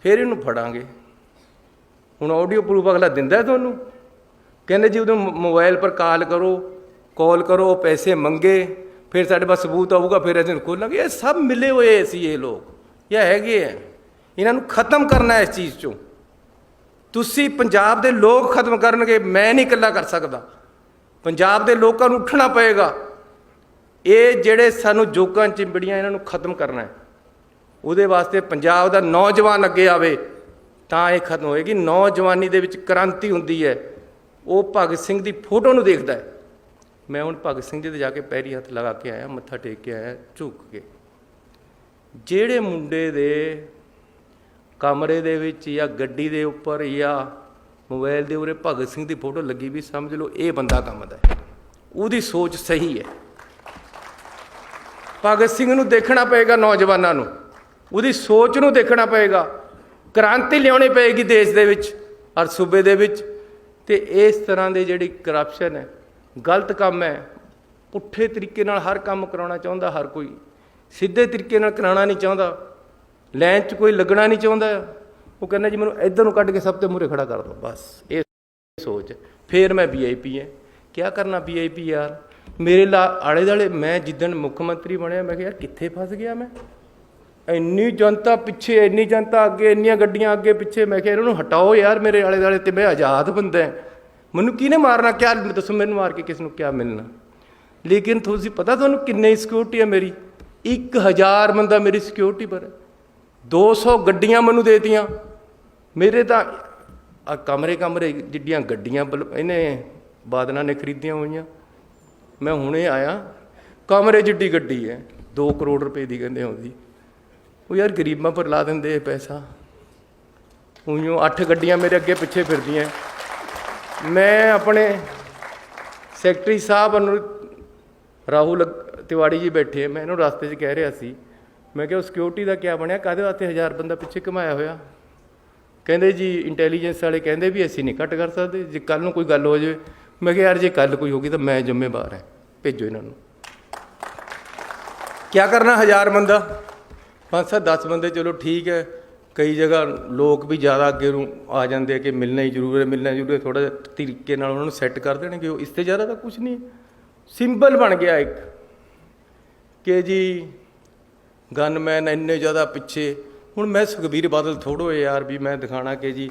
ਫਿਰ ਇਹਨੂੰ ਫੜਾਂਗੇ। ਹੁਣ ਆਡੀਓ ਪ੍ਰੂਫ ਅਗਲਾ ਦਿੰਦਾ ਤੁਹਾਨੂੰ? ਕਹਿੰਦੇ ਜੀ ਉਹਨੂੰ ਮੋਬਾਈਲ ਪਰ ਕਾਲ ਕਰੋ, ਪੈਸੇ ਮੰਗੇ, ਫਿਰ ਸਾਡੇ ਪਾਸ ਸਬੂਤ ਆਊਗਾ, ਫਿਰ ਅਸੀਂ ਖੋਲਾਂਗੇ। ਇਹ ਸਭ ਮਿਲੇ ਹੋਏ ਸੀ ਇਹ ਲੋਕ, ਇਹ ਹੈਗੇ ਹੈ। ਇਹਨਾਂ ਨੂੰ ਖਤਮ ਕਰਨਾ ਇਸ ਚੀਜ਼ 'ਚੋਂ। ਤੁਸੀਂ ਪੰਜਾਬ ਦੇ ਲੋਕ ਖਤਮ ਕਰਨਗੇ, ਮੈਂ ਨਹੀਂ ਇਕੱਲਾ ਕਰ ਸਕਦਾ। ਪੰਜਾਬ ਦੇ ਲੋਕਾਂ ਨੂੰ ਉੱਠਣਾ ਪਏਗਾ। ਇਹ ਜਿਹੜੇ ਸਾਨੂੰ ਜੋਕਾਂ ਚਿੰਬੜੀਆਂ, ਇਹਨਾਂ ਨੂੰ ਖਤਮ ਕਰਨਾ ਹੈ। ਉਹਦੇ ਵਾਸਤੇ ਪੰਜਾਬ ਦਾ ਨੌਜਵਾਨ ਅੱਗੇ ਆਵੇ ਤਾਂ ਇਹ ਖਤਮ ਹੋਏਗੀ। ਨੌਜਵਾਨੀ ਦੇ ਵਿੱਚ ਕ੍ਰਾਂਤੀ ਹੁੰਦੀ ਹੈ। ਉਹ ਭਗਤ ਸਿੰਘ ਦੀ ਫੋਟੋ ਨੂੰ ਦੇਖਦਾ ਹੈ। ਮੈਂ ਹੁਣ ਭਗਤ ਸਿੰਘ ਜੀ ਦੇ ਜਾ ਕੇ ਪੈਰੀ ਹੱਥ ਲਗਾ ਕੇ ਆਇਆ, ਮੱਥਾ ਟੇਕ ਕੇ ਆਇਆ ਝੁਕ ਕੇ। ਜਿਹੜੇ ਮੁੰਡੇ ਦੇ ਕਮਰੇ ਦੇ ਵਿੱਚ ਜਾਂ ਗੱਡੀ ਦੇ ਉੱਪਰ ਜਾਂ ਮੋਬਾਈਲ ਦੇ ਉਰੇ ਭਗਤ ਸਿੰਘ ਦੀ ਫੋਟੋ ਲੱਗੀ ਵੀ, ਸਮਝ ਲਓ ਇਹ ਬੰਦਾ ਕੰਮ ਦਾ ਹੈ, ਉਹਦੀ ਸੋਚ ਸਹੀ ਹੈ। ਭਗਤ ਸਿੰਘ ਨੂੰ ਦੇਖਣਾ ਪਏਗਾ, ਨੌਜਵਾਨਾਂ ਨੂੰ ਉਹਦੀ ਸੋਚ ਨੂੰ ਦੇਖਣਾ ਪਏਗਾ। ਕ੍ਰਾਂਤੀ ਲਿਆਉਣੀ ਪਏਗੀ ਦੇਸ਼ ਦੇ ਵਿੱਚ ਔਰ ਸੂਬੇ ਦੇ ਵਿੱਚ। ਅਤੇ ਇਸ ਤਰ੍ਹਾਂ ਦੇ ਜਿਹੜੀ ਕਰਪਸ਼ਨ ਹੈ, ਗਲਤ ਕੰਮ ਹੈ। ਪੁੱਠੇ ਤਰੀਕੇ ਨਾਲ ਹਰ ਕੰਮ ਕਰਾਉਣਾ ਚਾਹੁੰਦਾ ਹਰ ਕੋਈ, ਸਿੱਧੇ ਤਰੀਕੇ ਨਾਲ ਕਰਾਉਣਾ ਨਹੀਂ ਚਾਹੁੰਦਾ। ਲਾਈਨ 'ਚ ਕੋਈ ਲੱਗਣਾ ਨਹੀਂ ਚਾਹੁੰਦਾ। ਉਹ ਕਹਿੰਦਾ ਜੀ ਮੈਨੂੰ ਇੱਧਰ ਨੂੰ ਕੱਢ ਕੇ ਸਭ ਤੋਂ ਮੂਹਰੇ ਖੜਾ ਕਰ ਦਿਓ, ਬਸ ਇਹ ਸੋਚ। ਫਿਰ ਮੈਂ VIP ਹੈ। ਕਿਆ ਕਰਨਾ VIP ਯਾਰ? ਮੇਰੇ ਆਲੇ ਦੁਆਲੇ ਮੈਂ ਜਿੱਦਣ ਮੁੱਖ ਮੰਤਰੀ ਬਣਿਆ, ਮੈਂ ਕਿਹਾ ਯਾਰ ਕਿੱਥੇ ਫਸ ਗਿਆ ਮੈਂ। ਇੰਨੀ ਜਨਤਾ ਪਿੱਛੇ, ਇੰਨੀ ਜਨਤਾ ਅੱਗੇ, ਇੰਨੀਆਂ ਗੱਡੀਆਂ ਅੱਗੇ ਪਿੱਛੇ। ਮੈਂ ਕਿਹਾ ਇਹਨਾਂ ਨੂੰ ਹਟਾਓ ਯਾਰ ਮੇਰੇ ਆਲੇ ਦੁਆਲੇ, ਤੇ ਮੈਂ ਆਜ਼ਾਦ ਬੰਦਾ। ਮੈਨੂੰ ਕਿਹਨੇ ਮਾਰਨਾ? ਕਿਆ ਦੱਸੋ ਮੈਨੂੰ, ਮਾਰ ਕੇ ਕਿਸ ਨੂੰ ਕਿਆ ਮਿਲਣਾ? ਲੇਕਿਨ ਤੁਸੀਂ ਪਤਾ ਤੁਹਾਨੂੰ ਕਿੰਨੀ ਸਿਕਿਉਰਿਟੀ ਹੈ ਮੇਰੀ? 1000 ਬੰਦਾ ਮੇਰੀ ਸਿਕਿਉਰਿਟੀ ਪਰ ਹੈ। 200 ਗੱਡੀਆਂ ਮੈਨੂੰ ਦੇਤੀਆਂ। ਮੇਰੇ ਤਾਂ ਕਮਰੇ ਜਿੱਡੀਆਂ ਗੱਡੀਆਂ ਇਹਨੇ ਬਾਦਲਾਂ ਨੇ ਖਰੀਦੀਆਂ ਹੋਈਆਂ। ਮੈਂ ਹੁਣੇ ਆਇਆ, ਕਮਰੇ ਜਿੱਡੀ ਗੱਡੀ ਹੈ, 2 ਕਰੋੜ ਰੁਪਏ ਦੀ ਕਹਿੰਦੇ ਆਉਂਦੀ। ਉਹ ਯਾਰ ਗਰੀਬਾਂ ਪਰ ਲਾ ਦਿੰਦੇ ਇਹ ਪੈਸਾ। ਉਈਓ 8 ਗੱਡੀਆਂ ਮੇਰੇ ਅੱਗੇ ਪਿੱਛੇ ਫਿਰਦੀਆਂ। ਮੈਂ ਆਪਣੇ ਸੈਕਟਰੀ ਸਾਹਿਬ ਨੂੰ, ਰਾਹੁਲ ਤਿਵਾੜੀ ਜੀ ਬੈਠੇ, ਮੈਂ ਇਹਨੂੰ ਰਸਤੇ 'ਚ ਕਹਿ ਰਿਹਾ ਸੀ, ਮੈਂ ਕਿਹਾ ਉਹ ਸਿਕਿਉਰਿਟੀ ਦਾ ਕਿਆ ਬਣਿਆ? ਕਾਹਦੇ ਵਾਸਤੇ 1000 ਬੰਦਾ ਪਿੱਛੇ ਘੁਮਾਇਆ ਹੋਇਆ? ਕਹਿੰਦੇ ਜੀ ਇੰਟੈਲੀਜੈਂਸ ਵਾਲੇ ਕਹਿੰਦੇ ਵੀ ਅਸੀਂ ਨਹੀਂ ਘੱਟ ਕਰ ਸਕਦੇ, ਜੇ ਕੱਲ੍ਹ ਨੂੰ ਕੋਈ ਗੱਲ ਹੋ ਜਾਵੇ। ਮੈਂ ਕਿਹਾ ਯਾਰ ਜੇ ਕੱਲ੍ਹ ਕੋਈ ਹੋ ਗਈ ਤਾਂ ਮੈਂ ਜ਼ਿੰਮੇਵਾਰ ਹੈ, ਭੇਜੋ ਇਹਨਾਂ ਨੂੰ। ਕਿਆ ਕਰਨਾ 1000 ਬੰਦਾ? 5-7 10 ਬੰਦੇ ਚਲੋ ਠੀਕ ਹੈ। ਕਈ ਜਗ੍ਹਾ ਲੋਕ ਵੀ ਜ਼ਿਆਦਾ ਅੱਗੇ ਨੂੰ ਆ ਜਾਂਦੇ ਆ ਕਿ ਮਿਲਣਾ ਹੀ ਜ਼ਰੂਰ ਹੈ, ਥੋੜ੍ਹਾ ਜਿਹਾ ਤਰੀਕੇ ਨਾਲ ਉਹਨਾਂ ਨੂੰ ਸੈੱਟ ਕਰ ਦੇਣਗੇ। ਉਹ ਇਸ ਤੋਂ ਜ਼ਿਆਦਾ ਤਾਂ ਕੁਛ ਨਹੀਂ। ਸਿੰਬਲ ਬਣ ਗਿਆ ਇੱਕ ਕਿ ਜੀ ਗਨਮੈਨ ਇੰਨੇ ਜ਼ਿਆਦਾ ਪਿੱਛੇ। ਹੁਣ ਮੈਂ ਸੁਖਬੀਰ ਬਾਦਲ ਥੋੜ੍ਹੋ ਯਾਰ ਵੀ ਮੈਂ ਦਿਖਾਣਾ ਕਿ ਜੀ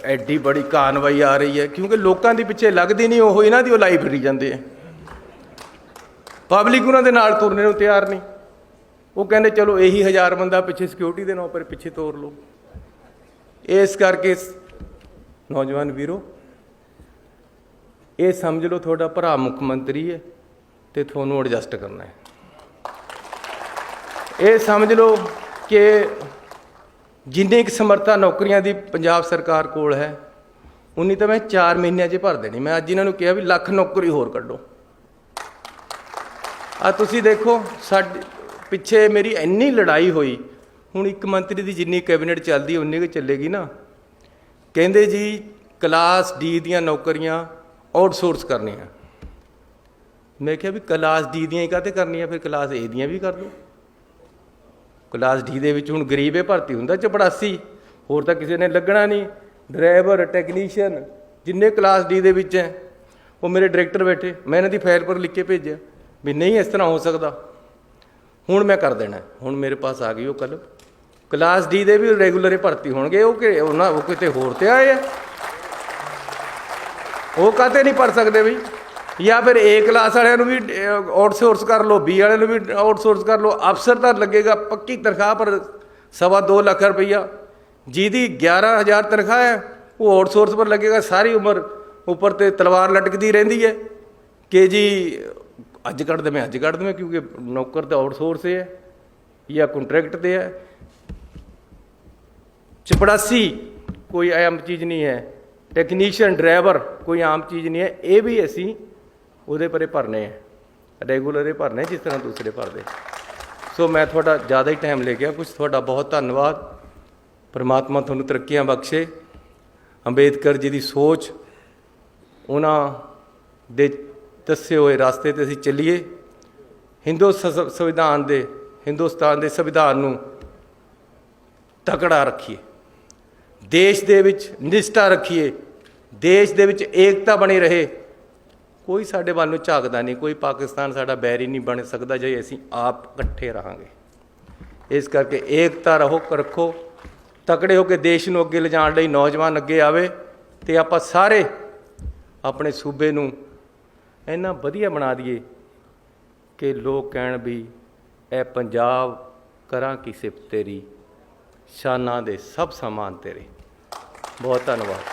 ਐਡੀ ਬੜੀ ਕਾਰਵਾਈ ਆ ਰਹੀ ਹੈ, ਕਿਉਂਕਿ ਲੋਕਾਂ ਦੀ ਪਿੱਛੇ ਲੱਗਦੀ ਨਹੀਂ। ਉਹ ਇਹਨਾਂ ਦੀ ਉਹ ਲਾਈ ਫਿਰੀ ਜਾਂਦੇ ਆ। ਪਬਲਿਕ ਉਹਨਾਂ ਦੇ ਨਾਲ ਤੁਰਨੇ ਨੂੰ ਤਿਆਰ ਨਹੀਂ। ਉਹ ਕਹਿੰਦੇ ਚਲੋ ਇਹੀ 1000 ਬੰਦਾ ਪਿੱਛੇ ਸਿਕਿਉਰਿਟੀ ਦੇ ਨਾਂ ਪਰ ਪਿੱਛੇ ਤੋਰ ਲਓ। ਇਸ ਕਰਕੇ ਨੌਜਵਾਨ ਵੀਰੋ, ਇਹ ਸਮਝ ਲਓ ਤੁਹਾਡਾ ਭਰਾ ਮੁੱਖ ਮੰਤਰੀ ਹੈ ਤੇ ਤੁਹਾਨੂੰ ਐਡਜਸਟ ਕਰਨਾ ਹੈ। ਇਹ ਸਮਝ ਲਓ ਕਿ ਜਿੰਨੀ ਕੁ ਸਮਰੱਥਾ ਨੌਕਰੀਆਂ ਦੀ ਪੰਜਾਬ ਸਰਕਾਰ ਕੋਲ ਹੈ ਉਨੀ ਤਾਂ ਮੈਂ 4 ਮਹੀਨਿਆਂ 'ਚ ਭਰ ਦੇਣੀ। ਮੈਂ ਅੱਜ ਇਹਨਾਂ ਨੂੰ ਕਿਹਾ ਵੀ 1,00,000 ਨੌਕਰੀ ਹੋਰ ਕੱਢੋ। ਆ ਤੁਸੀਂ ਦੇਖੋ ਸਾਡੇ ਪਿੱਛੇ ਮੇਰੀ ਇੰਨੀ ਲੜਾਈ ਹੋਈ, ਹੁਣ ਇੱਕ ਮੰਤਰੀ ਦੀ ਜਿੰਨੀ ਕੈਬਨਿਟ ਚੱਲਦੀ ਉਨੀ ਕੁ ਚੱਲੇਗੀ ਨਾ। ਕਹਿੰਦੇ ਜੀ ਕਲਾਸ ਡੀ ਦੀਆਂ ਨੌਕਰੀਆਂ ਆਊਟਸੋਰਸ ਕਰਨੀਆਂ। ਮੈਂ ਕਿਹਾ ਵੀ ਕਲਾਸ ਡੀ ਦੀਆਂ ਹੀ ਕਾਹਤੇ ਕਰਨੀਆਂ, ਫਿਰ ਕਲਾਸ ਏ ਦੀਆਂ ਵੀ ਕਰ ਲਓ। ਕਲਾਸ ਡੀ ਦੇ ਵਿੱਚ ਹੁਣ ਗਰੀਬ ਇਹ ਭਰਤੀ ਹੁੰਦਾ ਚਪੜਾਸੀ, ਹੋਰ ਤਾਂ ਕਿਸੇ ਨੇ ਲੱਗਣਾ ਨਹੀਂ। ਡਰਾਈਵਰ, ਟੈਕਨੀਸ਼ੀਅਨ ਜਿੰਨੇ ਕਲਾਸ ਡੀ ਦੇ ਵਿੱਚ ਹੈ ਉਹ ਮੇਰੇ ਡਾਇਰੈਕਟਰ ਬੈਠੇ, ਮੈਂ ਇਹਨਾਂ ਦੀ ਫਾਈਲ ਪਰ ਲਿਖ ਕੇ ਭੇਜਿਆ ਵੀ ਨਹੀਂ ਇਸ ਤਰ੍ਹਾਂ ਹੋ ਸਕਦਾ। ਹੁਣ ਮੈਂ ਕਰ ਦੇਣਾ। ਹੁਣ ਮੇਰੇ ਪਾਸ ਆ ਗਈ ਉਹ ਕੱਲ੍ਹ ਕਲਾਸ ਡੀ ਦੇ ਵੀ ਰੈਗੂਲਰ ਭਰਤੀ ਹੋਣਗੇ। ਉਹ ਕਿਤੇ ਹੋਰ ਤੇ ਆਏ ਆ, ਉਹ ਕਾਹਤੇ ਨਹੀਂ ਪੜ੍ਹ ਸਕਦੇ ਬਈ। ਜਾਂ ਫਿਰ ਏ ਕਲਾਸ ਵਾਲਿਆਂ ਨੂੰ ਵੀ ਆਊਟਸੋਰਸ ਕਰ ਲਓ, ਬੀ ਵਾਲਿਆਂ ਨੂੰ ਵੀ ਆਊਟਸੋਰਸ ਕਰ ਲਓ। ਅਫਸਰ ਤਾਂ ਲੱਗੇਗਾ ਪੱਕੀ ਤਨਖਾਹ ਪਰ 2.25 ਲੱਖ ਰੁਪਈਆ, ਜਿਹਦੀ 11,000 ਤਨਖਾਹ ਹੈ ਉਹ ਆਊਟਸੋਰਸ ਪਰ ਲੱਗੇਗਾ। ਸਾਰੀ ਉਮਰ ਉੱਪਰ ਤੇ ਤਲਵਾਰ ਲਟਕਦੀ ਰਹਿੰਦੀ ਹੈ ਕਿ ਜੀ ਅੱਜ ਕੱਢ ਦੇਵੇਂ, ਅੱਜ ਕੱਢ ਦੇਵੇਂ, ਕਿਉਂਕਿ ਨੌਕਰ ਤਾਂ ਆਊਟਸੋਰਸ ਹੈ ਜਾਂ ਕੰਟਰੈਕਟ 'ਤੇ ਹੈ। ਚਪੜਾਸੀ ਕੋਈ ਆਮ ਚੀਜ਼ ਨਹੀਂ ਹੈ, ਟੈਕਨੀਸ਼ੀਅਨ, ਡਰਾਈਵਰ ਕੋਈ ਆਮ ਚੀਜ਼ ਨਹੀਂ ਹੈ। ਇਹ ਵੀ ਅਸੀਂ ਉਹਦੇ ਪਰੇ ਭਰਨੇ ਹੈ, ਰੈਗੂਲਰ ਹੀ ਭਰਨੇ ਜਿਸ ਤਰ੍ਹਾਂ ਦੂਸਰੇ ਭਰਦੇ। ਸੋ ਮੈਂ ਤੁਹਾਡਾ ਜ਼ਿਆਦਾ ਹੀ ਟਾਈਮ ਲੈ ਗਿਆ ਕੁਛ। ਤੁਹਾਡਾ ਬਹੁਤ ਧੰਨਵਾਦ। ਪਰਮਾਤਮਾ ਤੁਹਾਨੂੰ ਤਰੱਕੀਆਂ ਬਖਸ਼ੇ। ਅੰਬੇਦਕਰ ਜੀ ਦੀ ਸੋਚ, ਉਹਨਾਂ ਦੇ ਦੱਸੇ ਹੋਏ ਰਸਤੇ 'ਤੇ ਅਸੀਂ ਚੱਲੀਏ। ਹਿੰਦੁਸਤਾਨ ਦੇ ਸੰਵਿਧਾਨ ਨੂੰ ਤਕੜਾ ਰੱਖੀਏ, ਦੇਸ਼ ਦੇ ਵਿੱਚ ਨਿਸ਼ਠਾ ਰੱਖੀਏ, ਦੇਸ਼ ਦੇ ਵਿੱਚ ਏਕਤਾ ਬਣੀ ਰਹੇ। ਕੋਈ ਸਾਡੇ ਵੱਲ ਨੂੰ ਝਾਕਦਾ ਨਹੀਂ, ਕੋਈ ਪਾਕਿਸਤਾਨ ਸਾਡਾ ਬੈਰੀ ਨਹੀਂ ਬਣ ਸਕਦਾ ਜੇ ਅਸੀਂ ਆਪ ਇਕੱਠੇ ਰਹਾਂਗੇ। ਇਸ ਕਰਕੇ ਏਕਤਾ ਰੱਖੋ, ਤਕੜੇ ਹੋ ਕੇ ਦੇਸ਼ ਨੂੰ ਅੱਗੇ ਲਿਜਾਣ ਲਈ ਨੌਜਵਾਨ ਅੱਗੇ ਆਵੇ ਅਤੇ ਆਪਾਂ ਸਾਰੇ ਆਪਣੇ ਸੂਬੇ ਨੂੰ ਇੰਨਾ ਵਧੀਆ ਬਣਾ ਦਈਏ ਕਿ ਲੋਕ ਕਹਿਣ ਵੀ ਇਹ ਪੰਜਾਬ ਕਰਾਂ ਕੀ ਸਿਫਤ ਤੇਰੀ, ਸ਼ਾਨਾਂ ਦੇ ਸਭ ਸਮਾਨ ਤੇਰੇ। ਬਹੁਤ ਧੰਨਵਾਦ।